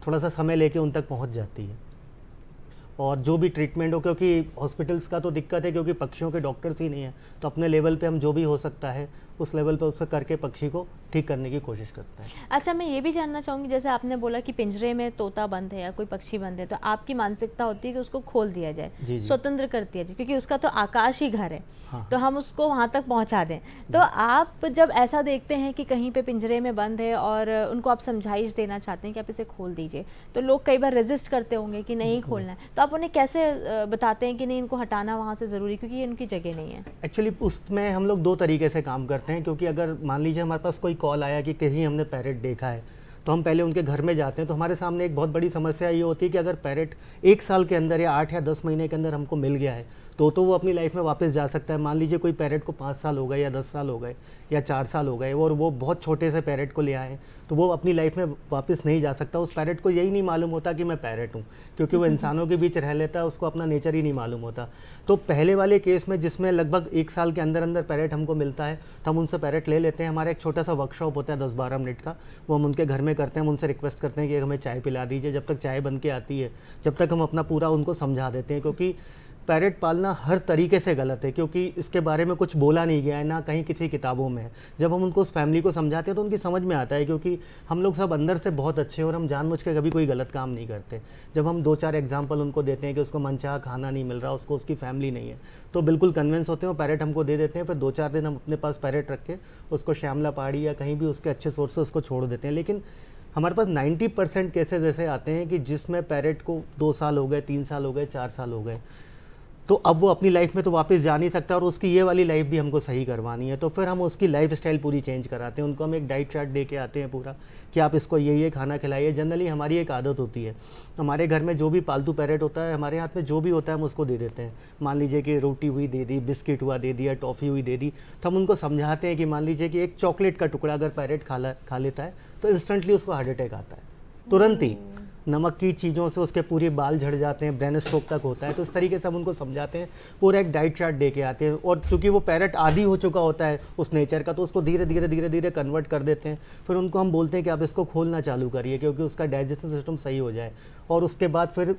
Speaker 2: थोड़ा सा समय लेके उन तक पहुंच जाती है। और जो भी ट्रीटमेंट हो, क्योंकि हॉस्पिटल्स का तो दिक्कत है क्योंकि पक्षियों के डॉक्टर्स ही नहीं है, तो अपने लेवल पे हम जो भी हो सकता है उस लेवल पे उससे करके पक्षी को ठीक करने की कोशिश करते हैं।
Speaker 1: अच्छा, मैं ये भी जानना चाहूँगी, जैसे आपने बोला कि पिंजरे में तोता बंद है या कोई पक्षी बंद है तो आपकी मानसिकता होती है कि उसको खोल दिया जाए, स्वतंत्र कर दिया जाए, क्योंकि उसका तो आकाश ही घर है। हाँ। तो हम उसको वहाँ तक पहुँचा दें। तो आप जब ऐसा देखते हैं कि कहीं पे पिंजरे में बंद है और उनको आप समझाइश देना चाहते हैं कि आप इसे खोल दीजिए, तो लोग कई बार रेजिस्ट करते होंगे कि नहीं खोलना है, तो आप उन्हें कैसे बताते हैं कि नहीं, इनको हटाना वहाँ से ज़रूरी, क्योंकि ये उनकी जगह नहीं है?
Speaker 2: एक्चुअली उसमें हम लोग 2 तरीके से काम करते हैं, क्योंकि अगर मान लीजिए हमारे पास कोई कॉल आया कि कहीं हमने पैरेट देखा है तो हम पहले उनके घर में जाते हैं। तो हमारे सामने एक बहुत बड़ी समस्या ये होती है कि अगर पैरेट 1 साल के अंदर या 8 या 10 महीने के अंदर हमको मिल गया है तो वो अपनी लाइफ में वापस जा सकता है। मान लीजिए कोई पैरेट को 5 साल हो गए या 10 साल हो गए या 4 साल हो गए और वो बहुत छोटे से पैरेट को ले आए तो वो अपनी लाइफ में वापस नहीं जा सकता। उस पैरेट को यही नहीं मालूम होता कि मैं पैरेट हूँ, क्योंकि वो इंसानों के बीच रह लेता है, उसको अपना नेचर ही नहीं मालूम होता। तो पहले वाले केस में जिसमें लगभग 1 साल के अंदर अंदर पैरेट हमको मिलता है तो हम उनसे पैरेट ले लेते हैं। हमारा एक छोटा सा वर्कशॉप होता है 10-12 मिनट का, वो हम उनके घर में करते हैं। हम उनसे रिक्वेस्ट करते हैं कि हमें चाय पिला दीजिए। जब तक चाय बन के आती है जब तक हम अपना पूरा उनको समझा देते हैं, क्योंकि पैरेट पालना हर तरीके से गलत है, क्योंकि इसके बारे में कुछ बोला नहीं गया है, ना कहीं किसी किताबों में है। जब हम उनको उस फैमिली को समझाते हैं तो उनकी समझ में आता है, क्योंकि हम लोग सब अंदर से बहुत अच्छे हैं और हम जानबूझ के कभी कोई गलत काम नहीं करते। जब हम 2-4 एग्जाम्पल उनको देते हैं कि उसको मनचाहा खाना नहीं मिल रहा, उसको उसकी फैमिली नहीं है, तो बिल्कुल कन्विंस होते हैं, पैरेट हमको दे देते हैं। फिर 2-4 दिन हम अपने पास पैरेट रख के उसको श्यामला पहाड़ी या कहीं भी उसके अच्छे सोर्स से उसको छोड़ देते हैं। लेकिन हमारे पास 90% केसेज ऐसे आते हैं कि जिसमें पैरेट को 2 साल हो गए, 3 साल हो गए, 4 साल हो गए, तो अब वो अपनी लाइफ में तो वापस जा नहीं सकता और उसकी ये वाली लाइफ भी हमको सही करवानी है। तो फिर हम उसकी लाइफ स्टाइल पूरी चेंज कराते हैं। उनको हम एक डाइट चार्ट दे के आते हैं पूरा कि आप इसको ये खाना खिलाइए। जनरली हमारी एक आदत होती है, हमारे घर में जो भी पालतू पैरेट होता है, हमारे हाथ में जो भी होता है हम उसको दे देते हैं। मान लीजिए कि रोटी हुई दे दी, बिस्किट हुआ दे दिया, टॉफ़ी हुई दे दी, तो हम उनको समझाते हैं कि मान लीजिए कि एक चॉकलेट का टुकड़ा अगर पैरेट खा लेता है तो इंस्टेंटली उसको हार्ट अटैक आता है, तुरंत ही। नमक की चीज़ों से उसके पूरे बाल झड़ जाते हैं, ब्रेन स्ट्रोक तक होता है। तो इस तरीके से हम उनको समझाते हैं, पूरा एक डाइट चार्ट दे के आते हैं। और चूंकि वो पैरेट आदी हो चुका होता है उस नेचर का, तो उसको धीरे धीरे कन्वर्ट कर देते हैं। फिर उनको हम बोलते हैं कि आप इसको खोलना चालू करिए, क्योंकि उसका डाइजेशन सिस्टम सही हो जाए। और उसके बाद फिर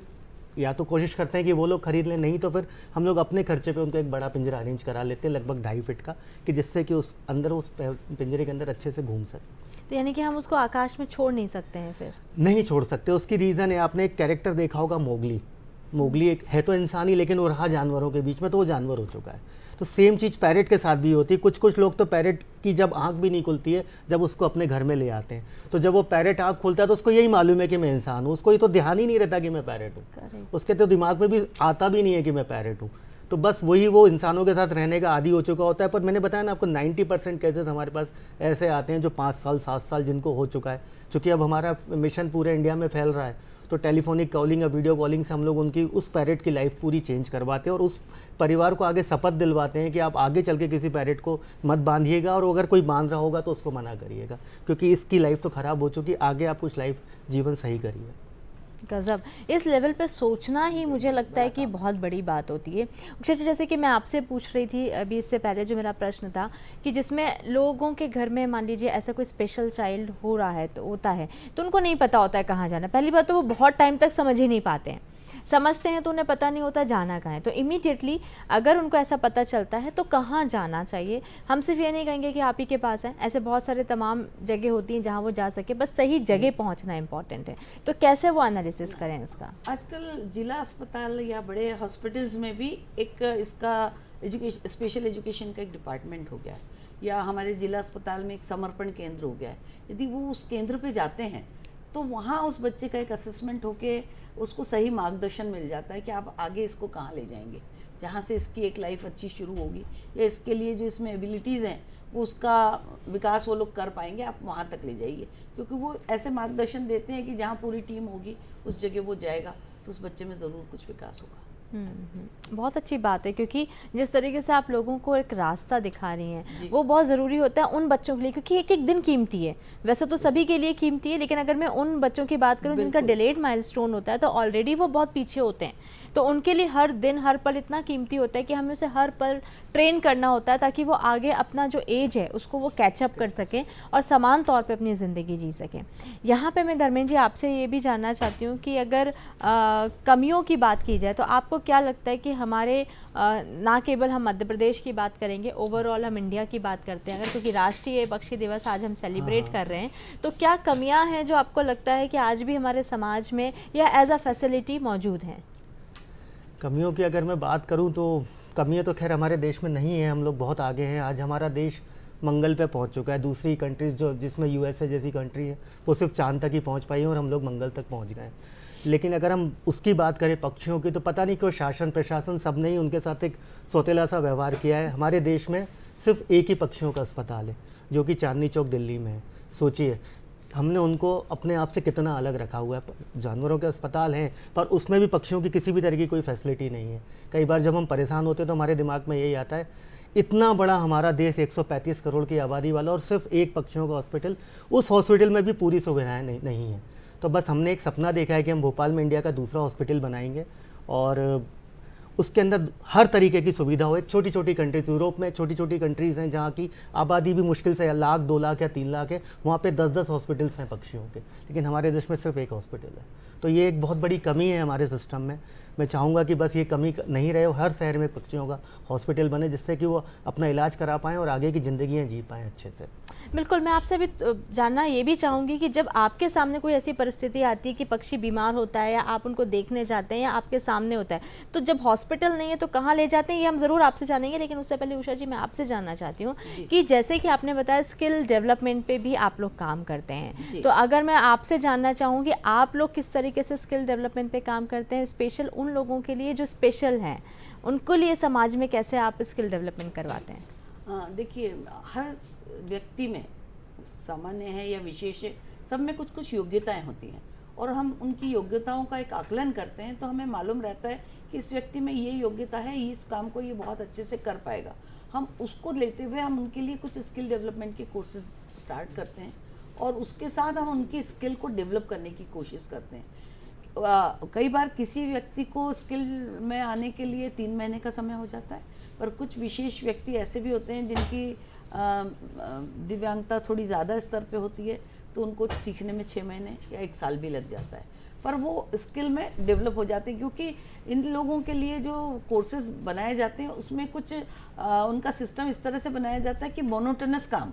Speaker 2: या तो कोशिश करते हैं कि वो लोग खरीद लें, नहीं तो फिर हम लोग अपने खर्चे पे उनको एक बड़ा पिंजरा अरेंज करा लेते हैं, लगभग 2.5 फीट का, कि जिससे कि उस पिंजरे के अंदर अच्छे से घूम सके।
Speaker 1: तो यानी कि हम उसको आकाश में छोड़ नहीं सकते हैं फिर?
Speaker 2: नहीं छोड़ सकते। उसकी रीज़न है, आपने एक कैरेक्टर देखा होगा मोगली एक है तो इंसानी, लेकिन वो रहा जानवरों के बीच में, तो वो जानवर हो चुका है। तो सेम चीज़ पैरेट के साथ भी होती है। कुछ लोग तो पैरेट की जब आंख भी नहीं खुलती है, जब उसको अपने घर में ले आते हैं, तो जब वो पैरेट आंख खुलता है तो उसको यही मालूम है कि मैं इंसान हूँ। उसको ये तो ध्यान ही नहीं रहता कि मैं पैरेट हूँ, उसके तो दिमाग में भी आता भी नहीं है कि मैं पैरेट हूँ। तो बस वही वो इंसानों के साथ रहने का आदी हो चुका होता है। पर मैंने बताया ना आपको, 90% केसेस हमारे पास ऐसे आते हैं जो 5 साल 7 साल जिनको हो चुका है। क्योंकि अब हमारा मिशन पूरे इंडिया में फैल रहा है, तो टेलीफोनिक कॉलिंग या वीडियो कॉलिंग से हम लोग उनकी उस पैरेट की लाइफ पूरी चेंज करवाते हैं और उस परिवार को आगे शपथ दिलवाते हैं कि आप आगे चल के किसी पैरेट को मत बांधिएगा, और अगर कोई बांध रहा होगा तो उसको मना करिएगा, क्योंकि इसकी लाइफ तो ख़राब हो चुकी, आगे आप कुछ लाइफ जीवन सही करिए।
Speaker 1: गजब, इस लेवल पे सोचना ही मुझे लगता है कि बहुत बड़ी बात होती है। जैसे कि मैं आपसे पूछ रही थी अभी इससे पहले, जो मेरा प्रश्न था कि जिसमें लोगों के घर में मान लीजिए ऐसा कोई स्पेशल चाइल्ड हो रहा है तो होता है, तो उनको नहीं पता होता है कहाँ जाना। पहली बात तो वो बहुत टाइम तक समझ ही नहीं पाते हैं, समझते हैं तो उन्हें पता नहीं होता जाना कहाँ है। तो इमीडिएटली अगर उनको ऐसा पता चलता है तो कहाँ जाना चाहिए? हम सिर्फ ये नहीं कहेंगे कि आप ही के पास है, ऐसे बहुत सारे तमाम जगह होती हैं जहाँ वो जा सके, बस सही जगह पहुँचना इंपॉर्टेंट है। तो कैसे वो एनालिसिस करें इसका?
Speaker 3: आजकल जिला अस्पताल या बड़े हॉस्पिटल्स में भी एक इसका एजुकेशन, स्पेशल एजुकेशन का एक डिपार्टमेंट हो गया है, या हमारे जिला अस्पताल में एक समर्पण केंद्र हो गया है। यदि वो उस केंद्र पे जाते हैं तो वहाँ उस बच्चे का एक असेसमेंट होके उसको सही मार्गदर्शन मिल जाता है कि आप आगे इसको कहाँ ले जाएंगे, जहाँ से इसकी एक लाइफ अच्छी शुरू होगी, या इसके लिए जो इसमें एबिलिटीज़ हैं वो उसका विकास वो लोग कर पाएंगे, आप वहाँ तक ले जाइए। क्योंकि वो ऐसे मार्गदर्शन देते हैं कि जहाँ पूरी टीम होगी उस जगह वो जाएगा तो उस बच्चे में ज़रूर कुछ विकास होगा।
Speaker 1: बहुत अच्छी बात है, क्योंकि जिस तरीके से आप लोगों को एक रास्ता दिखा रही हैं वो बहुत ज़रूरी होता है उन बच्चों के लिए, क्योंकि एक एक दिन कीमती है। वैसे तो सभी के लिए कीमती है, लेकिन अगर मैं उन बच्चों की बात करूं जिनका डिलेड माइलस्टोन होता है तो ऑलरेडी वो बहुत पीछे होते हैं, तो उनके लिए हर दिन हर पल इतना कीमती होता है कि हमें उसे हर पल ट्रेन करना होता है ताकि वो आगे अपना जो एज है उसको वो कैचअप कर सकें और समान तौर पे अपनी ज़िंदगी जी सकें। यहाँ पे मैं धर्मेंद्र जी आपसे ये भी जानना चाहती हूँ कि अगर कमियों की बात की जाए तो आपको क्या लगता है कि हमारे ना केवल हम मध्य प्रदेश की बात करेंगे, ओवरऑल हम इंडिया की बात करते हैं अगर, क्योंकि राष्ट्रीय पक्षी दिवस आज हम सेलिब्रेट कर रहे हैं, तो क्या कमियां हैं जो आपको लगता है कि आज भी हमारे समाज में या एज अ फैसिलिटी मौजूद हैं?
Speaker 2: कमियों की अगर मैं बात करूं तो कमियां तो खैर हमारे देश में नहीं है, हम लोग बहुत आगे हैं। आज हमारा देश मंगल पे पहुंच चुका है। दूसरी कंट्रीज़ जो जिसमें यूएसए जैसी कंट्री है वो सिर्फ चांद तक ही पहुंच पाई है और हम लोग मंगल तक पहुंच गए हैं। लेकिन अगर हम उसकी बात करें पक्षियों की, तो पता नहीं क्यों शासन प्रशासन सब ने ही उनके साथ एक सौतेला सा व्यवहार किया है। हमारे देश में सिर्फ एक ही पक्षियों का अस्पताल है जो कि चांदनी चौक दिल्ली में है। सोचिए हमने उनको अपने आप से कितना अलग रखा हुआ है। जानवरों के अस्पताल हैं पर उसमें भी पक्षियों की किसी भी तरह की कोई फैसिलिटी नहीं है। कई बार जब हम परेशान होते हैं तो हमारे दिमाग में यही आता है, इतना बड़ा हमारा देश 135 करोड़ की आबादी वाला और सिर्फ एक पक्षियों का हॉस्पिटल, उस हॉस्पिटल में भी पूरी सुविधाएं नहीं हैं। तो बस हमने एक सपना देखा है कि हम भोपाल में इंडिया का दूसरा हॉस्पिटल बनाएंगे और उसके अंदर हर तरीके की सुविधा हो। एक छोटी छोटी कंट्रीज, यूरोप में छोटी छोटी कंट्रीज़ हैं जहाँ की आबादी भी मुश्किल से 1 लाख 2 लाख या 3 लाख है, वहाँ पे 10-10 हॉस्पिटल्स हैं पक्षियों के, लेकिन हमारे देश में सिर्फ 1 हॉस्पिटल है। तो ये एक बहुत बड़ी कमी है हमारे सिस्टम में। मैं चाहूँगा कि बस ये कमी नहीं रहे, हर शहर में पक्षियों का हॉस्पिटल बने, जिससे कि वो अपना इलाज करा पाएँ और आगे की ज़िंदगियाँ जी पाएँ अच्छे से।
Speaker 1: बिल्कुल, मैं आपसे भी जानना ये भी चाहूँगी कि जब आपके सामने कोई ऐसी परिस्थिति आती है कि पक्षी बीमार होता है या आप उनको देखने जाते हैं या आपके सामने होता है, तो जब हॉस्पिटल नहीं है तो कहाँ ले जाते हैं, ये हम ज़रूर आपसे जानेंगे। लेकिन उससे पहले उषा जी, मैं आपसे जानना चाहती हूँ कि जैसे कि आपने बताया स्किल डेवलपमेंट पे भी आप लोग काम करते हैं, तो अगर मैं आपसे जानना चाहूँ कि आप लोग किस तरीके से स्किल डेवलपमेंट पे काम करते हैं, स्पेशल उन लोगों के लिए जो स्पेशल हैं, उनको लिए समाज में कैसे आप स्किल डेवलपमेंट करवाते हैं?
Speaker 3: देखिए, हर व्यक्ति में, सामान्य है या विशेष है, सब में कुछ कुछ योग्यताएं होती हैं और हम उनकी योग्यताओं का एक आकलन करते हैं तो हमें मालूम रहता है कि इस व्यक्ति में ये योग्यता है, इस काम को ये बहुत अच्छे से कर पाएगा। हम उसको लेते हुए हम उनके लिए कुछ स्किल डेवलपमेंट के कोर्सेज स्टार्ट करते हैं और उसके साथ हम उनकी स्किल को डेवलप करने की कोशिश करते हैं। कई बार किसी व्यक्ति को स्किल में आने के लिए 3 महीने का समय हो जाता है, पर कुछ विशेष व्यक्ति ऐसे भी होते हैं जिनकी दिव्यांगता थोड़ी ज़्यादा स्तर पे होती है, तो उनको सीखने में 6 महीने या 1 साल भी लग जाता है, पर वो स्किल में डेवलप हो जाते हैं। क्योंकि इन लोगों के लिए जो कोर्सेज बनाए जाते हैं उसमें कुछ उनका सिस्टम इस तरह से बनाया जाता है कि मोनोटोनस काम,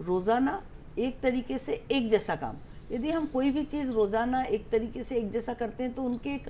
Speaker 3: रोज़ाना एक तरीके से एक जैसा काम, यदि हम कोई भी चीज़ रोज़ाना एक तरीके से एक जैसा करते हैं तो उनके एक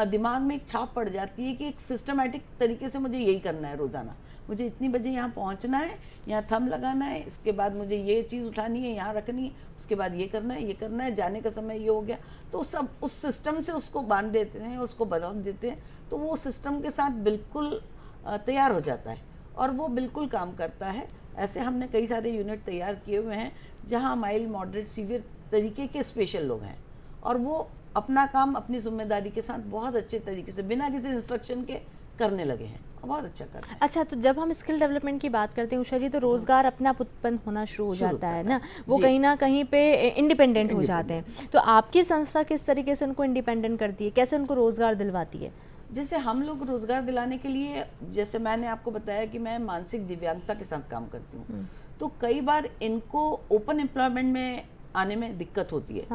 Speaker 3: दिमाग में एक छाप पड़ जाती है कि एक सिस्टमैटिक तरीके से मुझे यही करना है रोज़ाना, मुझे इतनी बजे यहाँ पहुँचना है, यहाँ थंब लगाना है, इसके बाद मुझे ये चीज़ उठानी है, यहाँ रखनी है, उसके बाद ये करना है, ये करना है, जाने का समय ये हो गया। तो सब उस सिस्टम से उसको बांध देते हैं, उसको बदल देते हैं, तो वो सिस्टम के साथ बिल्कुल तैयार हो जाता है और वो बिल्कुल काम करता है। ऐसे हमने कई सारे यूनिट तैयार किए हुए हैं जहाँ माइल्ड, मॉडरेट, सीवियर तरीके के स्पेशल लोग हैं और वो अपना काम अपनी जिम्मेदारी के साथ बहुत अच्छे तरीके से बिना किसी इंस्ट्रक्शन के करने लगे हैं, बहुत अच्छा कर रहे हैं।
Speaker 1: अच्छा, तो जब हम स्किल डेवलपमेंट की बात करते हैं उषा जी, तो रोजगार अपने आप उत्पन्न होना शुरू हो जाता है ना, वो कहीं ना कहीं पे इंडिपेंडेंट हो जाते हैं। तो आपकी संस्था किस तरीके से उनको इंडिपेंडेंट करती है, कैसे उनको रोजगार दिलवाती है?
Speaker 3: जैसे हम लोग रोजगार दिलाने के लिए, जैसे मैंने आपको बताया कि मैं मानसिक दिव्यांगता के साथ काम करती हूँ, तो कई बार इनको ओपन एम्प्लॉयमेंट में आने में दिक्कत होती है।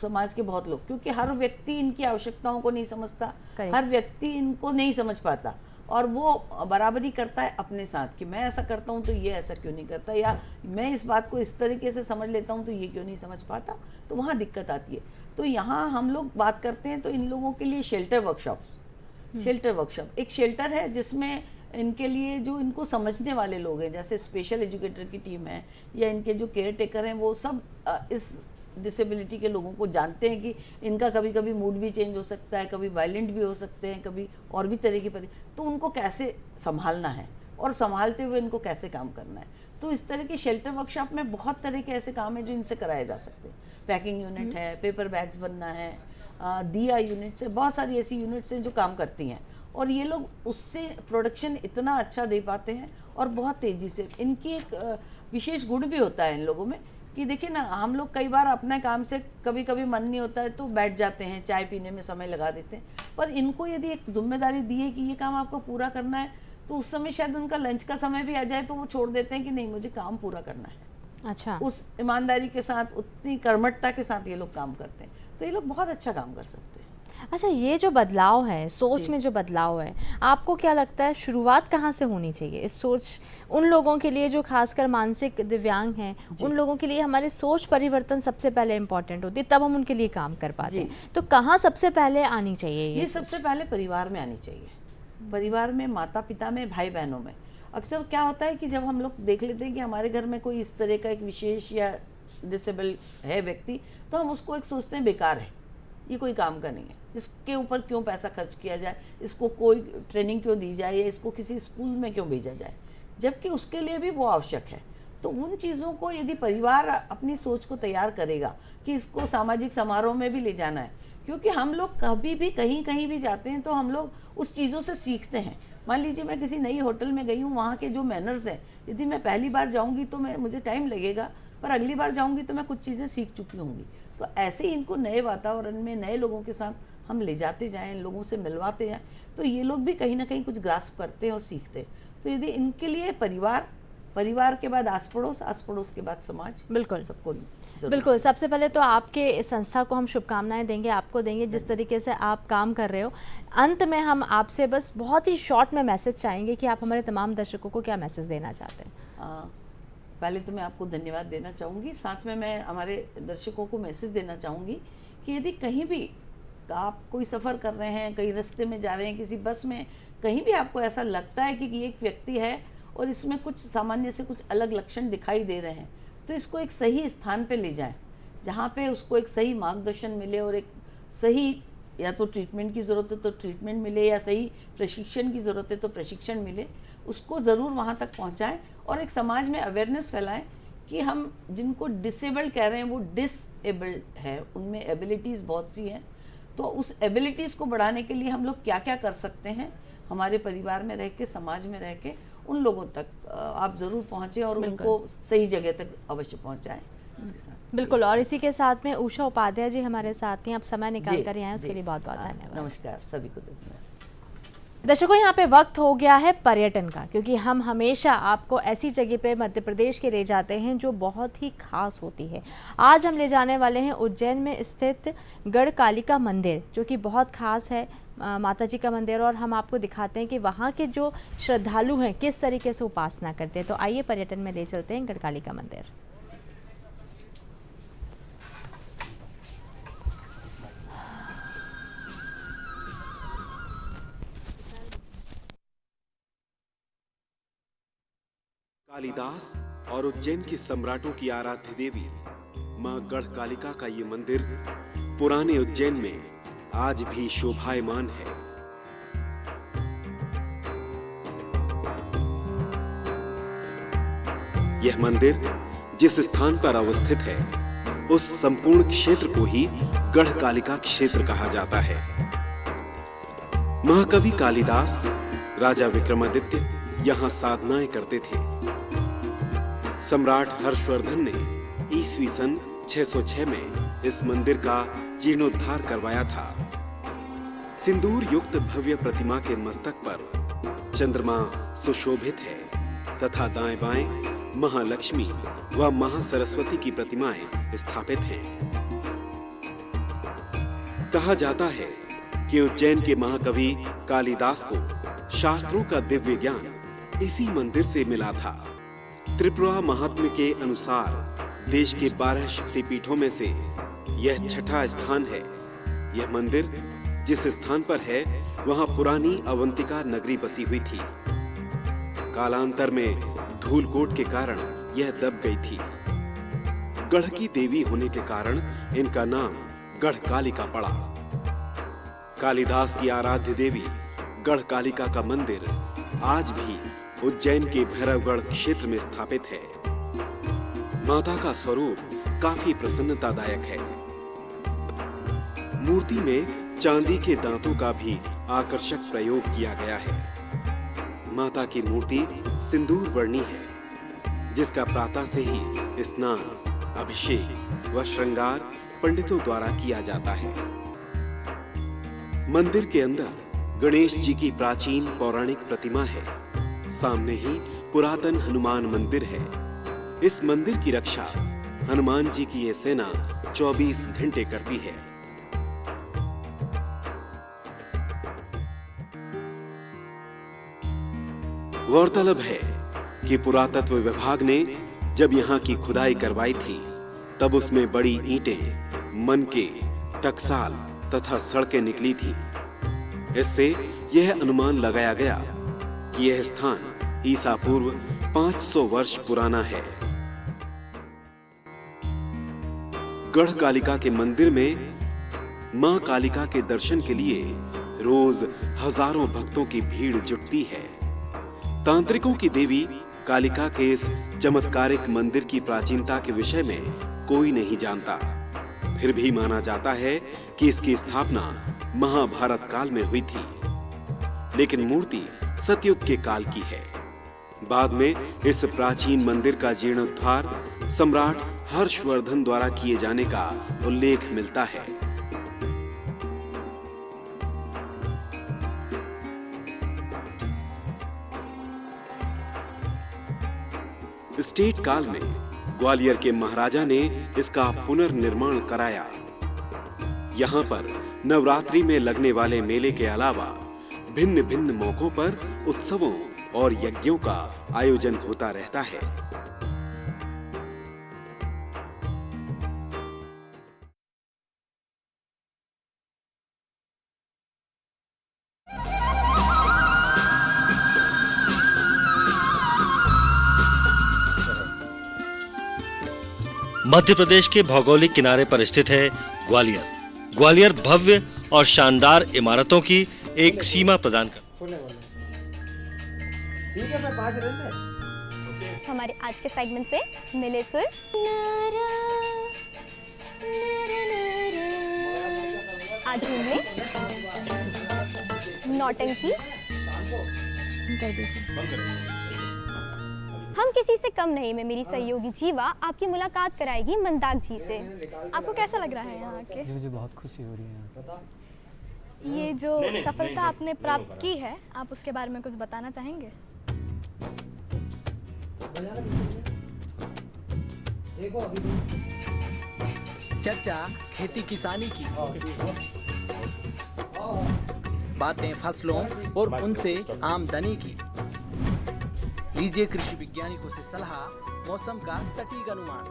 Speaker 3: समाज के बहुत लोग, क्योंकि हर व्यक्ति इनकी आवश्यकताओं को नहीं समझता, हर व्यक्ति इनको नहीं समझ पाता और वो बराबरी करता है अपने साथ कि मैं ऐसा करता हूँ तो ये ऐसा क्यों नहीं करता, या मैं इस बात को इस तरीके से समझ लेता हूँ तो ये क्यों नहीं समझ पाता, तो वहाँ दिक्कत आती है। तो यहाँ हम लोग बात करते हैं तो इन लोगों के लिए शेल्टर वर्कशॉप एक शेल्टर है जिसमें इनके लिए जो इनको समझने वाले लोग हैं, जैसे स्पेशल एजुकेटर की टीम है या इनके जो केयर टेकर हैं, वो सब इस डिसेबिलिटी के लोगों को जानते हैं कि इनका कभी कभी मूड भी चेंज हो सकता है, कभी वायलेंट भी हो सकते हैं, कभी और भी तरह की तो उनको कैसे संभालना है और संभालते हुए इनको कैसे काम करना है। तो इस तरह के शेल्टर वर्कशॉप में बहुत तरह के ऐसे काम हैं जो इनसे कराए जा सकते हैं। पैकिंग यूनिट है, पेपर बैग्स बनना है, दिया यूनिट्स है, बहुत सारी ऐसी यूनिट्स हैं जो काम करती हैं और ये लोग उससे प्रोडक्शन इतना अच्छा दे पाते हैं और बहुत तेज़ी से। इनकी एक विशेष गुण भी होता है इन लोगों में कि देखिए ना, हम लोग कई बार अपने काम से कभी कभी मन नहीं होता है तो बैठ जाते हैं, चाय पीने में समय लगा देते हैं, पर इनको यदि एक जिम्मेदारी दी है कि ये काम आपको पूरा करना है तो उस समय शायद उनका लंच का समय भी आ जाए तो वो छोड़ देते हैं कि नहीं, मुझे काम पूरा करना है।
Speaker 1: अच्छा,
Speaker 3: उस ईमानदारी के साथ, उतनी कर्मठता के साथ ये लोग काम करते हैं, तो ये लोग बहुत अच्छा काम कर सकते हैं।
Speaker 1: अच्छा, ये जो बदलाव है, सोच में जो बदलाव है, आपको क्या लगता है शुरुआत कहाँ से होनी चाहिए? इस सोच उन लोगों के लिए जो खासकर मानसिक दिव्यांग हैं, उन लोगों के लिए हमारी सोच परिवर्तन सबसे पहले इम्पोर्टेंट होती है, तब हम उनके लिए काम कर पाते हैं। तो कहाँ सबसे पहले आनी चाहिए
Speaker 3: ये सबसे पहले परिवार में आनी चाहिए, परिवार में, माता पिता में, भाई बहनों में। अक्सर क्या होता है कि जब हम लोग देख लेते हैं कि हमारे घर में कोई इस तरह का एक विशेष या डिसेबल है व्यक्ति, तो हम उसको एक सोचते हैं बेकार है, ये कोई काम का नहीं है, इसके ऊपर क्यों पैसा खर्च किया जाए, इसको कोई ट्रेनिंग क्यों दी जाए या इसको किसी स्कूल में क्यों भेजा जाए, जबकि उसके लिए भी वो आवश्यक है। तो उन चीज़ों को यदि परिवार अपनी सोच को तैयार करेगा कि इसको सामाजिक समारोह में भी ले जाना है, क्योंकि हम लोग कभी भी कहीं भी जाते हैं तो हम लोग उस चीज़ों से सीखते हैं। मान लीजिए मैं किसी नई होटल में गई हूँ, वहाँ के जो मैनर्स हैं, यदि मैं पहली बार जाऊँगी तो मुझे टाइम लगेगा, पर अगली बार जाऊँगी तो मैं कुछ चीज़ें सीख चुकी होंगी। तो ऐसे ही इनको नए वातावरण में, नए लोगों के साथ हम ले जाते जाएं, लोगों से मिलवाते जाएं, तो ये लोग भी कहीं ना कहीं कुछ ग्रास्प करते हैं और सीखते हैं। तो यदि इनके लिए परिवार के बाद आस पड़ोस के बाद समाज,
Speaker 1: बिल्कुल
Speaker 3: सबको जरूर।
Speaker 1: बिल्कुल। सबसे पहले तो आपके इस संस्था को हम शुभकामनाएं देंगे, आपको देंगे जिस तरीके से आप काम कर रहे हो। अंत में हम आपसे बस बहुत ही शॉर्ट में मैसेज चाहेंगे कि आप हमारे तमाम दर्शकों को क्या मैसेज देना चाहते हैं।
Speaker 3: पहले तो मैं आपको धन्यवाद देना चाहूँगी, साथ में मैं हमारे दर्शकों को मैसेज देना चाहूँगी कि यदि कहीं भी आप कोई सफ़र कर रहे हैं, कहीं रास्ते में जा रहे हैं, किसी बस में, कहीं भी आपको ऐसा लगता है कि ये एक व्यक्ति है और इसमें कुछ सामान्य से कुछ अलग लक्षण दिखाई दे रहे हैं, तो इसको एक सही स्थान पे ले जाएं, जहाँ पे उसको एक सही मार्गदर्शन मिले और एक सही, या तो ट्रीटमेंट की ज़रूरत है तो ट्रीटमेंट मिले, या सही प्रशिक्षण की ज़रूरत है तो प्रशिक्षण मिले, उसको ज़रूर वहाँ तक पहुँचाएं और एक समाज में अवेयरनेस फैलाएं कि हम जिनको डिसेबल्ड कह रहे हैं वो डिसेबल्ड है, उनमें एबिलिटीज़ बहुत सी हैं। तो उस एबिलिटीज़ को बढ़ाने के लिए हम लोग क्या क्या कर सकते हैं, हमारे परिवार में रह के, समाज में रह के उन लोगों तक आप ज़रूर पहुँचें और उनको सही जगह तक अवश्य पहुँचाएं। इसके साथ
Speaker 1: बिल्कुल, और इसी के साथ में उषा उपाध्याय जी हमारे साथ हैं, आप समय निकाल कर आए उसके लिए बहुत बहुत धन्यवाद।
Speaker 3: नमस्कार सभी को, धन्यवाद।
Speaker 1: दर्शकों, यहाँ पे वक्त हो गया है पर्यटन का, क्योंकि हम हमेशा आपको ऐसी जगह पे मध्य प्रदेश के ले जाते हैं जो बहुत ही खास होती है। आज हम ले जाने वाले हैं उज्जैन में स्थित गढ़कालिका मंदिर, जो कि बहुत खास है, माता जी का मंदिर, और हम आपको दिखाते हैं कि वहाँ के जो श्रद्धालु हैं किस तरीके से उपासना करते हैं। तो आइए पर्यटन में ले चलते हैं गढ़कालिका मंदिर।
Speaker 5: कालिदास और उज्जैन के सम्राटों की आराध्य देवी मां गढ़कालिका का ये मंदिर पुराने उज्जैन में आज भी शोभायमान है। यह मंदिर जिस स्थान पर अवस्थित है उस संपूर्ण क्षेत्र को ही गढ़कालिका क्षेत्र कहा जाता है। महाकवि कालिदास, राजा विक्रमादित्य यहां साधनाएं करते थे। सम्राट हर्षवर्धन ने ईस्वी सन 606 में इस मंदिर का जीर्णोद्धार करवाया था। सिंदूर युक्त भव्य प्रतिमा के मस्तक पर चंद्रमा सुशोभित है तथा दाएं बाएं महालक्ष्मी व महासरस्वती की प्रतिमाएं स्थापित हैं। कहा जाता है कि उज्जैन के महाकवि कालिदास को शास्त्रों का दिव्य ज्ञान इसी मंदिर से मिला था। त्रिपुरा महात्म्य के अनुसार देश के 12 शक्तिपीठों में से यह छठा स्थान है। यह मंदिर जिस स्थान पर है वहां पुरानी अवंतिका नगरी बसी हुई थी। कालांतर में धूलकोट के कारण यह दब गई थी। गढ़ की देवी होने के कारण इनका नाम गढ़कालिका पड़ा। कालिदास की आराध्य देवी गढ़कालिका का मंदिर आज भी उज्जैन के भैरवगढ़ क्षेत्र में स्थापित है। माता का स्वरूप काफी प्रसन्नतादायक है। मूर्ति में चांदी के दांतों का भी आकर्षक प्रयोग किया गया है। माता की मूर्ति सिंदूर वर्णी है, जिसका प्रातः से ही स्नान, अभिषेक व श्रृंगार पंडितों द्वारा किया जाता है। मंदिर के अंदर गणेश जी की प्राचीन पौराणिक प्रतिमा है। सामने ही पुरातन हनुमान मंदिर है। इस मंदिर की रक्षा हनुमान जी की ये सेना 24 घंटे करती है। गौरतलब है कि पुरातत्व विभाग ने जब यहाँ की खुदाई करवाई थी तब उसमें बड़ी ईंटें, मनके, टकसाल तथा सड़कें निकली थी। इससे यह अनुमान लगाया गया कि यह स्थान ईसा पूर्व 500 वर्ष पुराना है। गढ़कालिका के मंदिर में मां कालिका के दर्शन के लिए रोज हजारों भक्तों की भीड़ जुटती है। तांत्रिकों की देवी कालिका के इस चमत्कारिक मंदिर की प्राचीनता के विषय में कोई नहीं जानता। फिर भी माना जाता है कि इसकी स्थापना महाभारत काल में हुई थी, लेकिन मूर्ति सतयुग के काल की है। बाद में इस प्राचीन मंदिर का जीर्णोद्धार सम्राट हर्षवर्धन द्वारा किए जाने का उल्लेख मिलता है। स्टेट काल में ग्वालियर के महाराजा ने इसका पुनर्निर्माण कराया। यहाँ पर नवरात्रि में लगने वाले मेले के अलावा भिन्न भिन्न मौकों पर उत्सवों और यज्ञों का आयोजन होता रहता है।
Speaker 6: मध्य प्रदेश के भौगोलिक किनारे पर स्थित है ग्वालियर। ग्वालियर भव्य और शानदार इमारतों की एक सीमा प्रदान करता है।
Speaker 7: हमारे आज के सेगमेंट से मिले सुर। आज हमने नौटंकी। हम किसी से कम नहीं में मेरी सहयोगी जीवा आपकी मुलाकात कराएगी मंदाक जी से। आपको कैसा लग रहा है यहाँ आके?
Speaker 2: मुझे बहुत खुशी हो रही है।
Speaker 8: ये जो सफलता आपने प्राप्त की है, आप उसके बारे में कुछ बताना चाहेंगे?
Speaker 9: चर्चा खेती किसानी की, बातें फसलों और उनसे आमदनी की। लीजिए कृषि वैज्ञानिकों से सलाह, मौसम का सटीक अनुमान,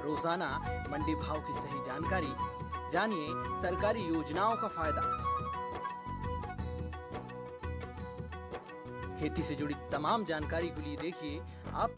Speaker 9: रोजाना मंडी भाव की सही जानकारी, जानिए सरकारी योजनाओं का फायदा। खेती से जुड़ी तमाम जानकारी के लिए देखिए आप।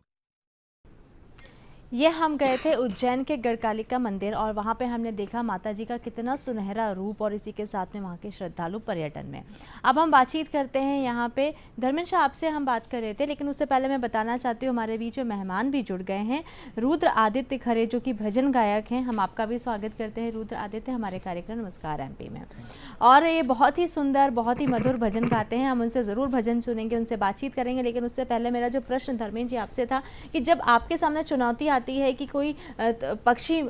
Speaker 1: ये हम गए थे उज्जैन के गढ़कालिका मंदिर और वहाँ पे हमने देखा माता जी का कितना सुनहरा रूप और इसी के साथ में वहाँ के श्रद्धालु पर्यटन में। अब हम बातचीत करते हैं यहाँ पे। धर्मेंद्र आपसे हम बात कर रहे थे, लेकिन उससे पहले मैं बताना चाहती हूँ हमारे बीच में मेहमान भी जुड़ गए हैं। रुद्र आदित्य खरे जो कि भजन गायक हैं, हम आपका भी स्वागत करते हैं रुद्र आदित्य हमारे कार्यक्रम नमस्कार एमपी में। और ये बहुत ही सुंदर, बहुत ही मधुर भजन गाते हैं। हम उनसे ज़रूर भजन सुनेंगे, उनसे बातचीत करेंगे, लेकिन उससे पहले मेरा जो प्रश्न धर्मेंद्र जी आपसे था कि जब आपके सामने चुनौती आती है कि कोई पक्षी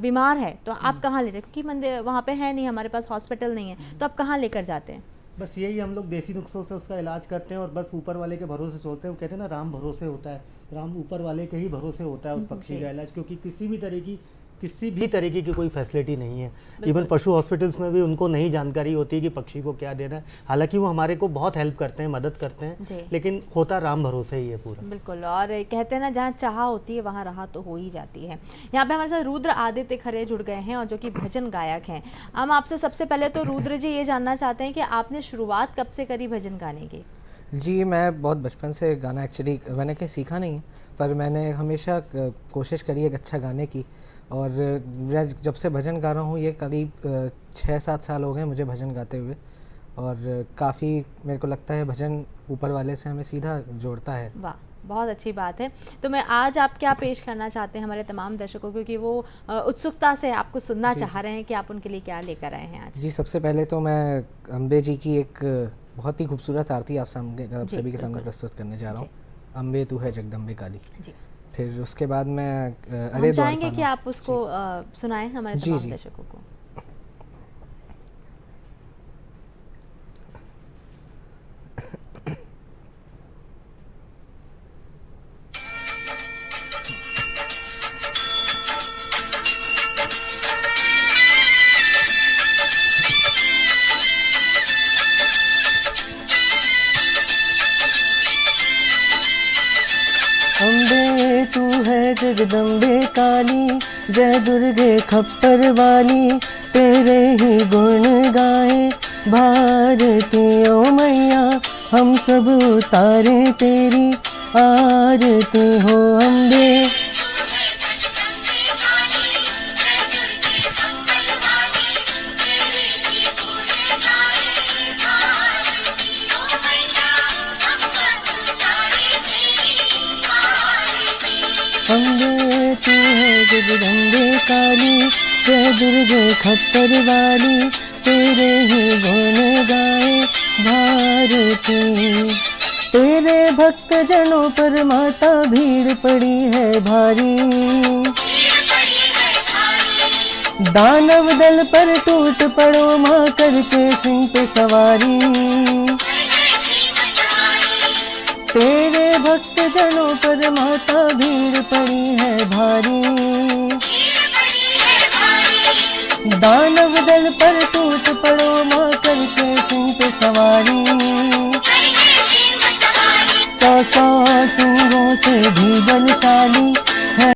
Speaker 1: बीमार है तो आप कहाँ ले जाते? क्योंकि मंदिर वहाँ पे है नहीं, हमारे पास हॉस्पिटल नहीं है, तो आप कहाँ लेकर जाते हैं?
Speaker 2: बस यही हम लोग देसी नुस्खों से उसका इलाज करते हैं और बस ऊपर वाले के भरोसे सोचते हैं। वो कहते हैं ना, राम भरोसे होता है, राम ऊपर वाले के ही भरोसे होता है उस पक्षी का इलाज, क्योंकि किसी भी तरीके की कोई फैसिलिटी नहीं है। इवन पशु हॉस्पिटल्स में भी उनको नहीं जानकारी होती है कि पक्षी को क्या देना है। हालांकि वो हमारे को बहुत हेल्प करते हैं, मदद करते हैं, लेकिन होता राम भरोसे ही है पूरा।
Speaker 1: बिल्कुल। और कहते हैं ना, जहाँ चाह होती है वहाँ राह तो हो ही जाती है। यहाँ पे हमारे साथ रुद्र आदित्य खरे जुड़ गए हैं और जो कि भजन गायक हैं। हम आपसे सबसे पहले तो रुद्र जी ये जानना चाहते हैं कि आपने शुरुआत कब से करी भजन गाने की?
Speaker 10: जी, मैं बहुत बचपन से गाना एक्चुअली मैंने कहीं सीखा नहीं है, पर मैंने हमेशा कोशिश करी एक अच्छा गाने की। और मैं जब से भजन गा रहा हूँ, ये करीब 6-7 साल हो गए मुझे भजन गाते हुए, और काफ़ी मेरे को लगता है भजन ऊपर वाले से हमें सीधा जोड़ता है।
Speaker 1: वाह, बहुत अच्छी बात है। तो मैं आज आप क्या पेश करना चाहते हैं हमारे तमाम दर्शकों को, क्योंकि वो उत्सुकता से आपको सुनना चाह रहे हैं कि आप उनके लिए क्या लेकर आए हैं आज?
Speaker 10: जी, सबसे पहले तो मैं अम्बे जी की एक बहुत ही खूबसूरत आरती आप सभी के सामने प्रस्तुत करने जा रहा हूँ। अम्बे तू है जगदम्बे काली। जी। फिर उसके बाद मैं
Speaker 1: हम चाहेंगे कि आप उसको सुनाएं हमारे तमाम दर्शकों को।
Speaker 10: अम्बे तू है जगदम्बे काली, जय दुर्गे खप्पर वाली, तेरे ही गुण गाए भारती ओ मैया, हम सब उतारे तेरी आरती हो अम्बे। अम्बे तू है जगदम्बे काली, जय दुर्गे खप्पर वाली, तेरे ही गुण गाए भारती। तेरे भक्त जनों पर माता भीड़ पड़ी है भारी, दानव दल पर टूट पड़ो माँ करके सिंह पे सवारी। तेरे भक्त
Speaker 11: भजनों पर माता भीड़ पड़ी है भारी, दानव दल पर टूट पड़ो माँ करके सिंह पे सवारी, 100 सिंहों से भी बलशाली है।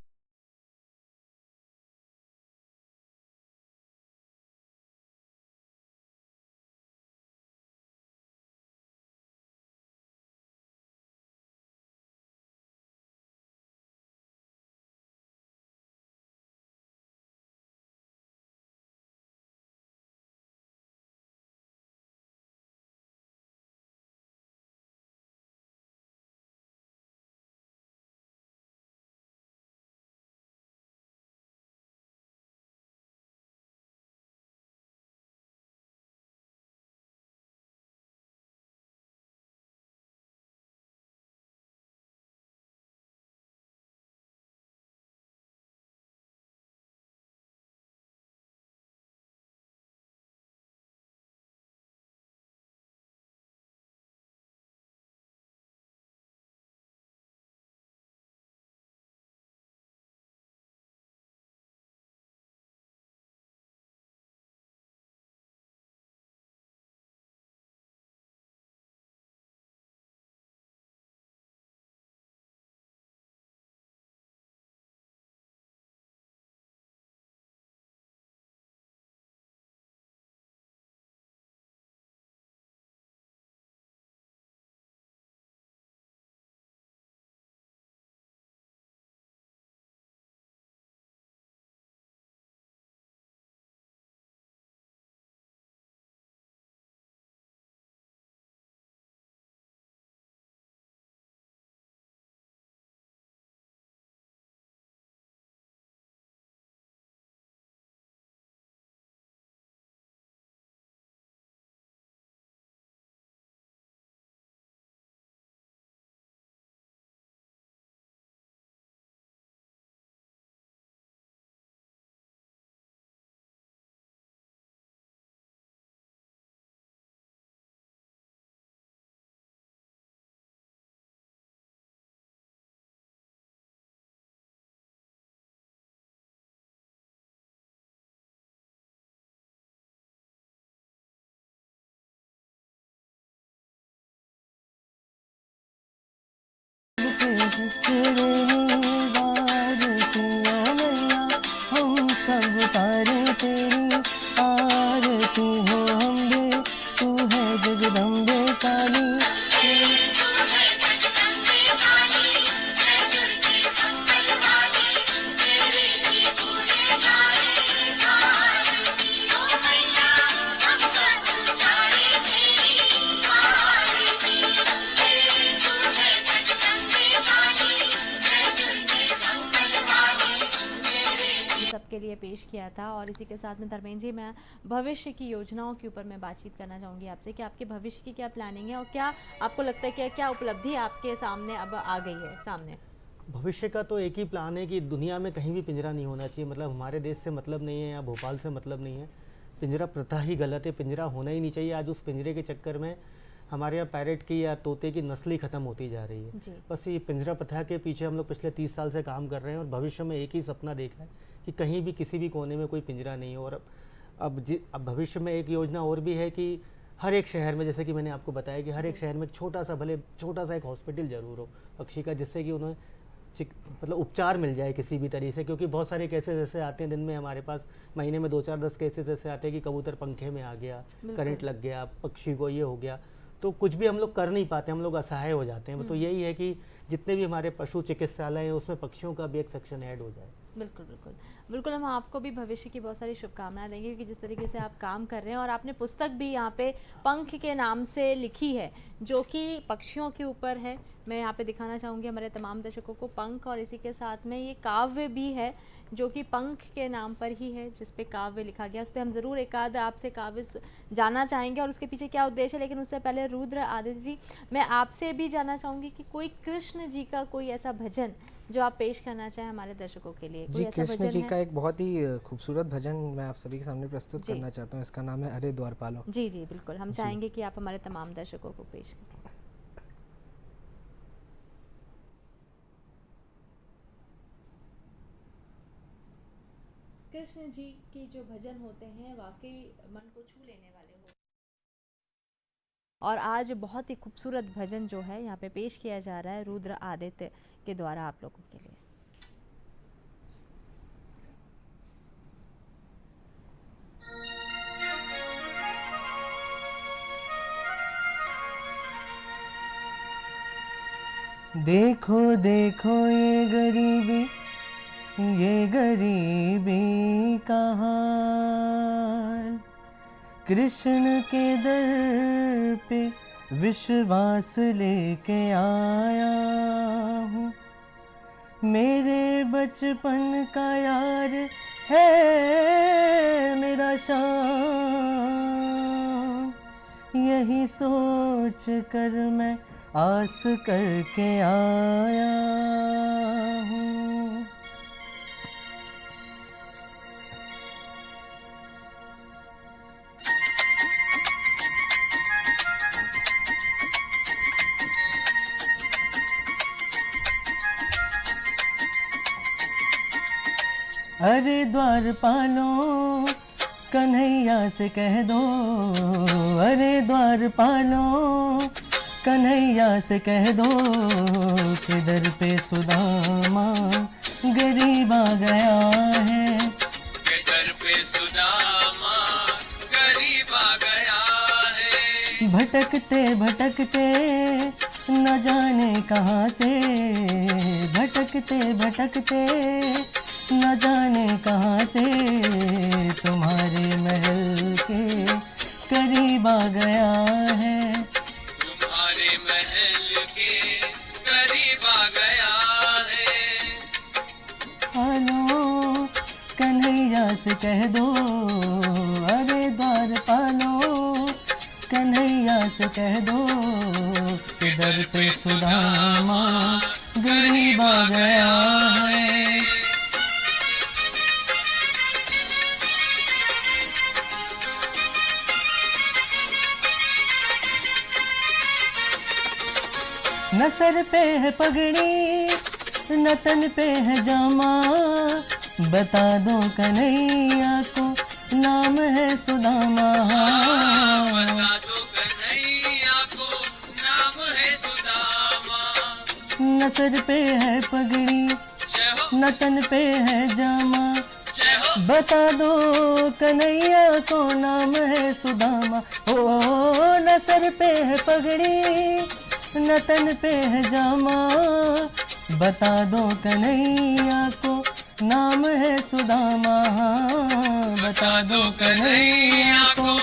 Speaker 11: हम सब तारे तेरी आरती हो अम्बे, तू है जगदम्बे काली।
Speaker 1: सबके लिए पेश किया था। और इसी के साथ में धर्मेंद्र जी, मैं भविष्य की योजनाओं के ऊपर मैं बातचीत करना चाहूँगी आपसे कि आपके भविष्य की क्या प्लानिंग है और क्या आपको लगता है कि क्या उपलब्धि आपके सामने अब आ गई है सामने?
Speaker 2: भविष्य का तो एक ही प्लान है कि दुनिया में कहीं भी पिंजरा नहीं होना चाहिए। मतलब हमारे देश से मतलब नहीं है या भोपाल से मतलब नहीं है, पिंजरा प्रथा ही गलत है, पिंजरा होना ही नहीं चाहिए। आज उस पिंजरे के चक्कर में हमारे यहाँ पैरेट की या तोते की नस्ल ही खत्म होती जा रही है। बस ये पिंजरा प्रथा के पीछे हम लोग पिछले 30 साल से काम कर रहे हैं और भविष्य में एक ही सपना देखा है कि कहीं भी किसी भी कोने में कोई पिंजरा नहीं हो। और अब भविष्य में एक योजना और भी है कि हर एक शहर में, जैसे कि मैंने आपको बताया कि हर एक शहर में छोटा सा एक हॉस्पिटल जरूर हो पक्षी का, जिससे कि उन्हें मतलब उपचार मिल जाए किसी भी तरीके से। क्योंकि बहुत सारे केसेस ऐसे आते हैं दिन में हमारे पास, महीने में 2-4-10 केसेस ऐसे आते हैं कि कबूतर पंखे में आ गया, करंट लग गया, पक्षी को ये हो गया, तो कुछ भी हम लोग कर नहीं पाते, हम लोग असहाय हो जाते हैं। तो यही है कि जितने भी हमारे पशु चिकित्सालय हैं उसमें पक्षियों का भी एक सेक्शन ऐड हो जाए।
Speaker 1: बिल्कुल बिल्कुल बिल्कुल, हम आपको भी भविष्य की बहुत सारी शुभकामनाएं देंगे, क्योंकि जिस तरीके से आप काम कर रहे हैं और आपने पुस्तक भी यहाँ पे पंख के नाम से लिखी है जो कि पक्षियों के ऊपर है। मैं यहाँ पे दिखाना चाहूँगी हमारे तमाम दर्शकों को पंख, और इसी के साथ में ये काव्य भी है जो कि पंख के नाम पर ही है, जिस पे काव्य लिखा गया। उस पर हम ज़रूर एक आध आपसे काव्य जानना चाहेंगे और उसके पीछे क्या उद्देश्य है। लेकिन उससे पहले रुद्र आदित्य जी, मैं आपसे भी जानना चाहूँगी कि कोई कृष्ण जी का कोई ऐसा भजन जो आप पेश करना चाहें हमारे दर्शकों के लिए, कोई ऐसा
Speaker 10: कृष्ण जी
Speaker 1: है?
Speaker 10: का एक बहुत ही खूबसूरत भजन मैं आप सभी के सामने प्रस्तुत करना चाहता हूँ। इसका नाम है अरे द्वारपालो।
Speaker 1: जी जी बिल्कुल, हम चाहेंगे कि आप हमारे तमाम दर्शकों को पेश करें। कृष्ण जी की जो भजन होते हैं वाकई मन को छू लेने वाले होते हैं। और आज बहुत ही खूबसूरत भजन जो है यहाँ पे पेश किया जा रहा है रुद्र आदित्य के द्वारा आप लोगों के लिए।
Speaker 11: देखो देखो ये गरीबी का हाल, कृष्ण के दर पे विश्वास लेके आया हूँ। मेरे बचपन का यार है मेरा श्याम, यही सोच कर मैं आस करके आया हूँ। अरे द्वारपालों कन्हैया से कह दो, अरे द्वारपालों कन्हैया से कह दो कि दर पे सुदामा गरीब आ गया है,
Speaker 12: कि दर पे सुदामा गरीब आ गया है।
Speaker 11: भटकते भटकते न जाने कहाँ से, भटकते भटकते न जाने कहाँ से तुम्हारे महल के करीब आ गया है,
Speaker 12: तुम्हारे महल के करीब आ गया है।
Speaker 11: पालो कन्हैया से कह दो, अरे द्वारपालो कन्हैया से कह दो कि दर पे सुदामा गरीब आ गया है। न सर पे है पगड़ी न तन पे है जामा, बता दो कन्हैया को नाम है सुदामा,
Speaker 12: बता दो कन्हैया को नाम है सुदामा।
Speaker 11: न सर पे है पगड़ी न तन पे है जामा, बता दो कन्हैया को नाम है सुदामा। ओ न सर पे है पगड़ी न तन पे है जामा, बता दो कन्हैया को नाम है सुदामा, बता दो कन्हैया को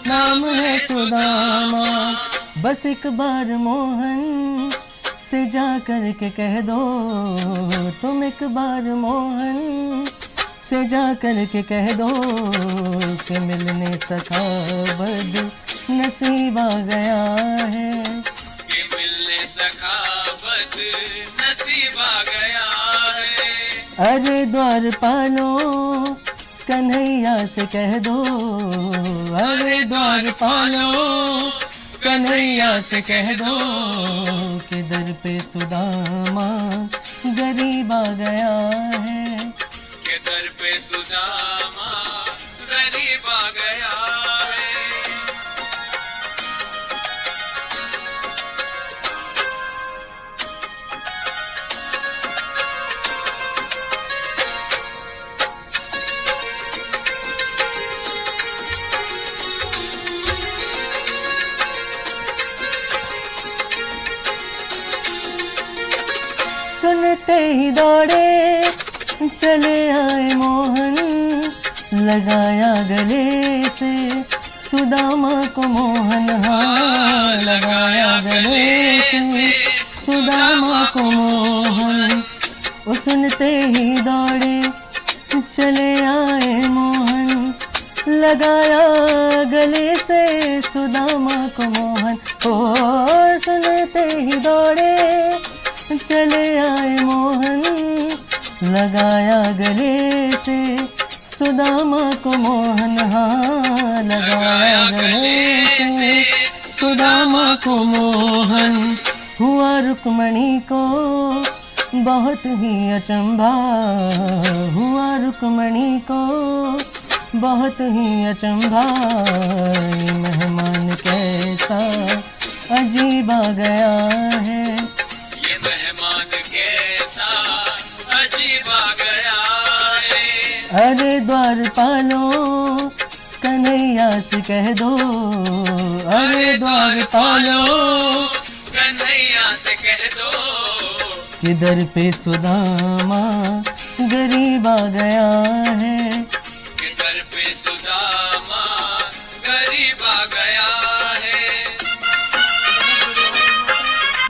Speaker 11: नाम है सुदामा। बस एक बार मोहन से जा कर के कह दो, तुम एक बार मोहन से जा कर के कह दो कि मिलने सखा बद नसीब आ गया है,
Speaker 12: कि मिलने सखा बद नसीब आ गया है।
Speaker 11: अरे द्वारपालो कन्हैया से कह दो, अरे द्वारपालो कन्हैया से कह दो कि दर पे सुदामा गरीब आ गया है,
Speaker 12: कि दर पे सुदामा गरीब आ गया है।
Speaker 11: सुनते ही दौड़े चले आए मोहन, लगाया गले से सुदामा को मोहन, हाँ लगाया गले से सुदामा को मोहन। वो सुनते ही दौड़े चले आए मोहन, लगाया गले से सुदामा को मोहन। ओ सुनते ही दौड़े चले आए मोहन, लगाया गले से सुदामा को मोहन, हाँ लगाया गले से सुदामा को मोहन। हुआ रुक्मणी को बहुत ही अचंभा, हुआ रुक्मणी को बहुत ही अचंभा, ये मेहमान कैसा अजीब आ गया है,
Speaker 12: ये मेहमान कैसा अजीब आ गया है।
Speaker 11: अरे द्वारपालों कन्हैया से कह दो, अरे द्वारपालों
Speaker 12: कन्हैया से कह दो
Speaker 11: कि दर पे सुदामा गरीब आ गया है,
Speaker 12: कि दर पे सुदामा गरीब आ गया है।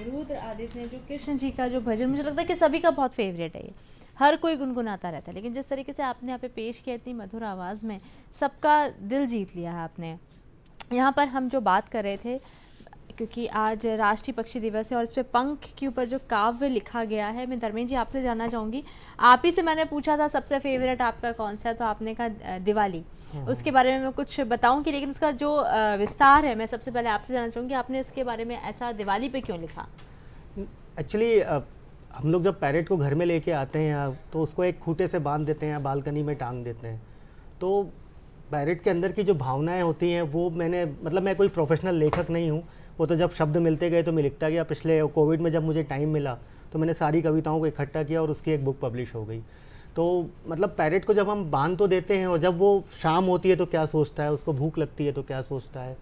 Speaker 1: रुद्र आदित्य ने जो कृष्ण जी का जो भजन, मुझे लगता है कि सभी का बहुत फेवरेट है, ये हर कोई गुनगुनाता रहता है, लेकिन जिस तरीके से आपने यहाँ पे पेश किया इतनी मधुर आवाज़ में, सबका दिल जीत लिया है आपने। यहाँ पर हम जो बात कर रहे थे, क्योंकि आज राष्ट्रीय पक्षी दिवस है और इस पे पंख के ऊपर जो काव्य लिखा गया है, मैं धर्मेंद्र जी आपसे जानना चाहूँगी, आप ही से मैंने पूछा था सबसे फेवरेट आपका कौन सा है, तो आपने कहा दिवाली। उसके बारे में मैं कुछ बताऊँगी, लेकिन उसका जो विस्तार है मैं सबसे पहले आपसे जानना चाहूँगी, आपने इसके बारे में ऐसा दिवाली पे क्यों लिखा?
Speaker 2: एक्चुअली हम लोग जब पैरेट को घर में लेके आते हैं तो उसको एक खूंटे से बांध देते हैं, बालकनी में टांग देते हैं, तो पैरेट के अंदर की जो भावनाएं होती हैं वो मैंने, मतलब मैं कोई प्रोफेशनल लेखक नहीं हूँ, वो तो जब शब्द मिलते गए तो मैं लिखता गया। पिछले कोविड में जब मुझे टाइम मिला तो मैंने सारी कविताओं को इकट्ठा किया और उसकी एक बुक पब्लिश हो गई। तो मतलब पैरेट को जब हम बांध तो देते हैं और जब वो शाम होती है तो क्या सोचता है, उसको भूख लगती है तो क्या सोचता है,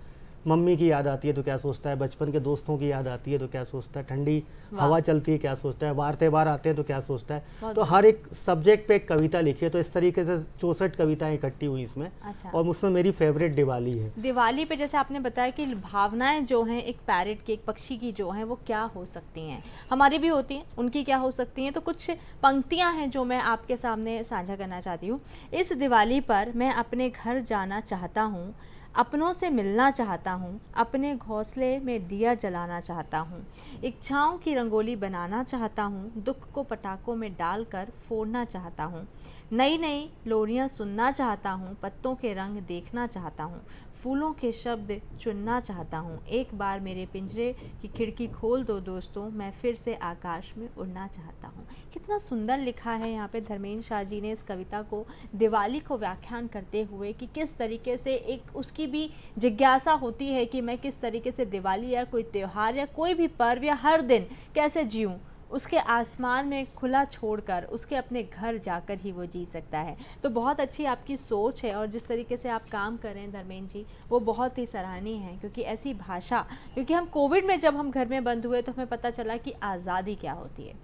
Speaker 2: मम्मी की याद आती है तो क्या सोचता है, बचपन के दोस्तों की याद आती है तो क्या सोचता है, ठंडी हवा चलती है क्या सोचता है, वार त्योहार आते हैं तो क्या सोचता है। तो हर एक सब्जेक्ट पे एक कविता लिखी है, तो इस तरीके से 64 कविताएं इकट्ठी हुई इसमें।
Speaker 1: अच्छा।
Speaker 2: और उसमें मेरी फेवरेट दिवाली है।
Speaker 1: दिवाली पे जैसे आपने बताया कि भावनाएं जो हैं एक पैरेट की, एक पक्षी की जो हैं वो क्या हो सकती हैं, हमारी भी होती हैं, उनकी क्या हो सकती हैं। तो कुछ पंक्तियां हैं जो मैं आपके सामने साझा करना चाहती हूँ। इस दिवाली पर मैं अपने घर जाना चाहता हूँ, अपनों से मिलना चाहता हूँ, अपने घोंसले में दिया जलाना चाहता हूँ, इच्छाओं की रंगोली बनाना चाहता हूँ, दुख को पटाखों में डालकर फोड़ना चाहता हूँ, नई नई लोरियाँ सुनना चाहता हूँ, पत्तों के रंग देखना चाहता हूँ, फूलों के शब्द चुनना चाहता हूँ, एक बार मेरे पिंजरे की खिड़की खोल दो दोस्तों, मैं फिर से आकाश में उड़ना चाहता हूँ। कितना सुंदर लिखा है यहाँ पे धर्मेंद्र शाह जी ने इस कविता को, दिवाली को व्याख्यान करते हुए कि किस तरीके से एक उसकी भी जिज्ञासा होती है कि मैं किस तरीके से दिवाली या कोई त्यौहार या कोई भी पर्व या हर दिन कैसे जीऊँ, उसके आसमान में खुला छोड़कर उसके अपने घर जाकर ही वो जी सकता है। तो बहुत अच्छी आपकी सोच है और जिस तरीके से आप काम कर रहे हैं धर्मेंद्र जी, वो बहुत ही सराहनीय है। क्योंकि ऐसी भाषा, क्योंकि हम कोविड में जब हम घर में बंद हुए तो हमें पता चला कि आज़ादी क्या होती है,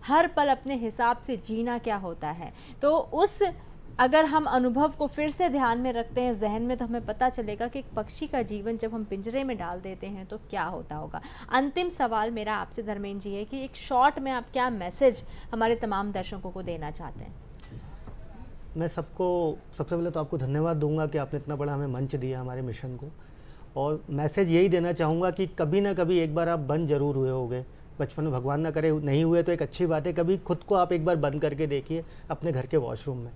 Speaker 1: हर पल अपने हिसाब से जीना क्या होता है। तो उस अगर हम अनुभव को फिर से ध्यान में रखते हैं जहन में, तो हमें पता चलेगा कि एक पक्षी का जीवन जब हम पिंजरे में डाल देते हैं तो क्या होता होगा। अंतिम सवाल मेरा आपसे धर्मेंद्र जी है कि एक शॉर्ट में आप क्या मैसेज हमारे तमाम दर्शकों को देना चाहते हैं?
Speaker 2: मैं सबको सबसे पहले तो आपको धन्यवाद दूंगा कि आपने इतना बड़ा हमें मंच दिया हमारे मिशन को, और मैसेज यही देना चाहूँगा कि कभी ना कभी एक बार आप बंद जरूर हुए होंगे, बचपन में भगवान ना करे नहीं हुए तो एक अच्छी बात है, कभी खुद को आप एक बार बंद करके देखिए अपने घर के वॉशरूम में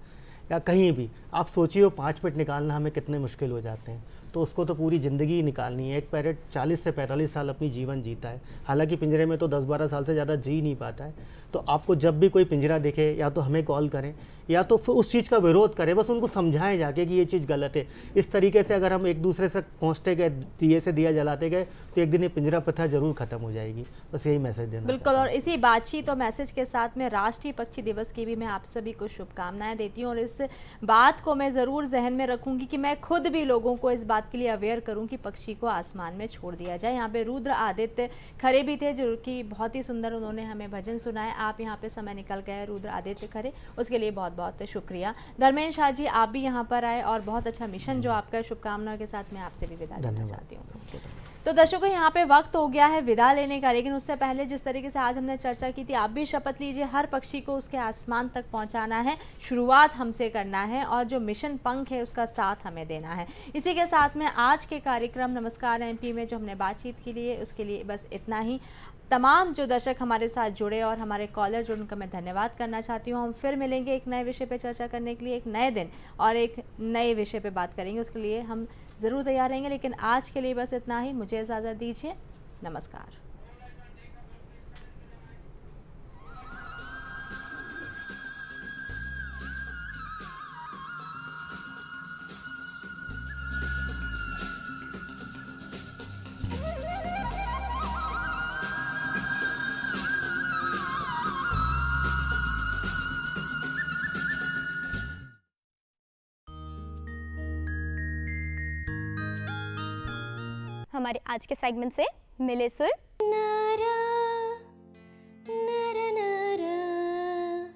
Speaker 2: या कहीं भी। आप सोचिए 5 मिनट निकालना हमें कितने मुश्किल हो जाते हैं, तो उसको तो पूरी ज़िंदगी ही निकालनी है। एक पैरेट 40 से 45 साल अपनी जीवन जीता है, हालांकि पिंजरे में तो 10-12 साल से ज़्यादा जी नहीं पाता है। तो आपको जब भी कोई पिंजरा दिखे या तो हमें कॉल करें या तो फिर उस चीज़ का विरोध करें, बस उनको समझाएं जाके कि ये चीज़ गलत है। इस तरीके से अगर हम एक दूसरे से पहुँचते गए, दिए से दिया जलाते गए, तो एक दिन ये पिंजरा प्रथा जरूर खत्म हो जाएगी। बस यही मैसेज देना।
Speaker 1: बिल्कुल, और इसी बातचीत और मैसेज के साथ में राष्ट्रीय पक्षी दिवस की भी मैं आप सभी को शुभकामनाएं देती हूँ, और इस बात को मैं ज़रूर जहन में रखूँगी कि मैं खुद भी लोगों को इस बात के लिए अवेयर करूँ कि पक्षी को आसमान में छोड़ दिया जाए। यहाँ पे रुद्र आदित्य खरे भी थे जो कि बहुत ही सुंदर उन्होंने हमें भजन सुनाए। आप यहाँ पे समय निकल गए रुद्र आदित्य खरे, उसके लिए बहुत बहुत शुक्रिया। धर्मेंद्र शाह जी, आप भी यहाँ पर आए और बहुत अच्छा मिशन जो आपका, शुभकामनाओं के साथ मैं आपसे भी विदा लेना चाहती हूँ। तो दर्शकों, यहाँ पे वक्त हो गया है विदा लेने का, लेकिन उससे पहले जिस तरीके से आज हमने चर्चा की थी, आप भी शपथ लीजिए हर पक्षी को उसके आसमान तक पहुँचाना है, शुरुआत हमसे करना है और जो मिशन पंख है उसका साथ हमें देना है। इसी के साथ में आज के कार्यक्रम नमस्कार एमपी में जो हमने बातचीत की लिए उसके लिए बस इतना ही। तमाम जो दर्शक हमारे साथ जुड़े और हमारे कॉलर जो, उनका मैं धन्यवाद करना चाहती हूँ। हम फिर मिलेंगे एक नए विषय पे चर्चा करने के लिए, एक नए दिन और एक नए विषय पे बात करेंगे, उसके लिए हम ज़रूर तैयार रहेंगे। लेकिन आज के लिए बस इतना ही, मुझे इजाज़त दीजिए, नमस्कार।
Speaker 7: हमारे आज के सेगमेंट से मिले सुर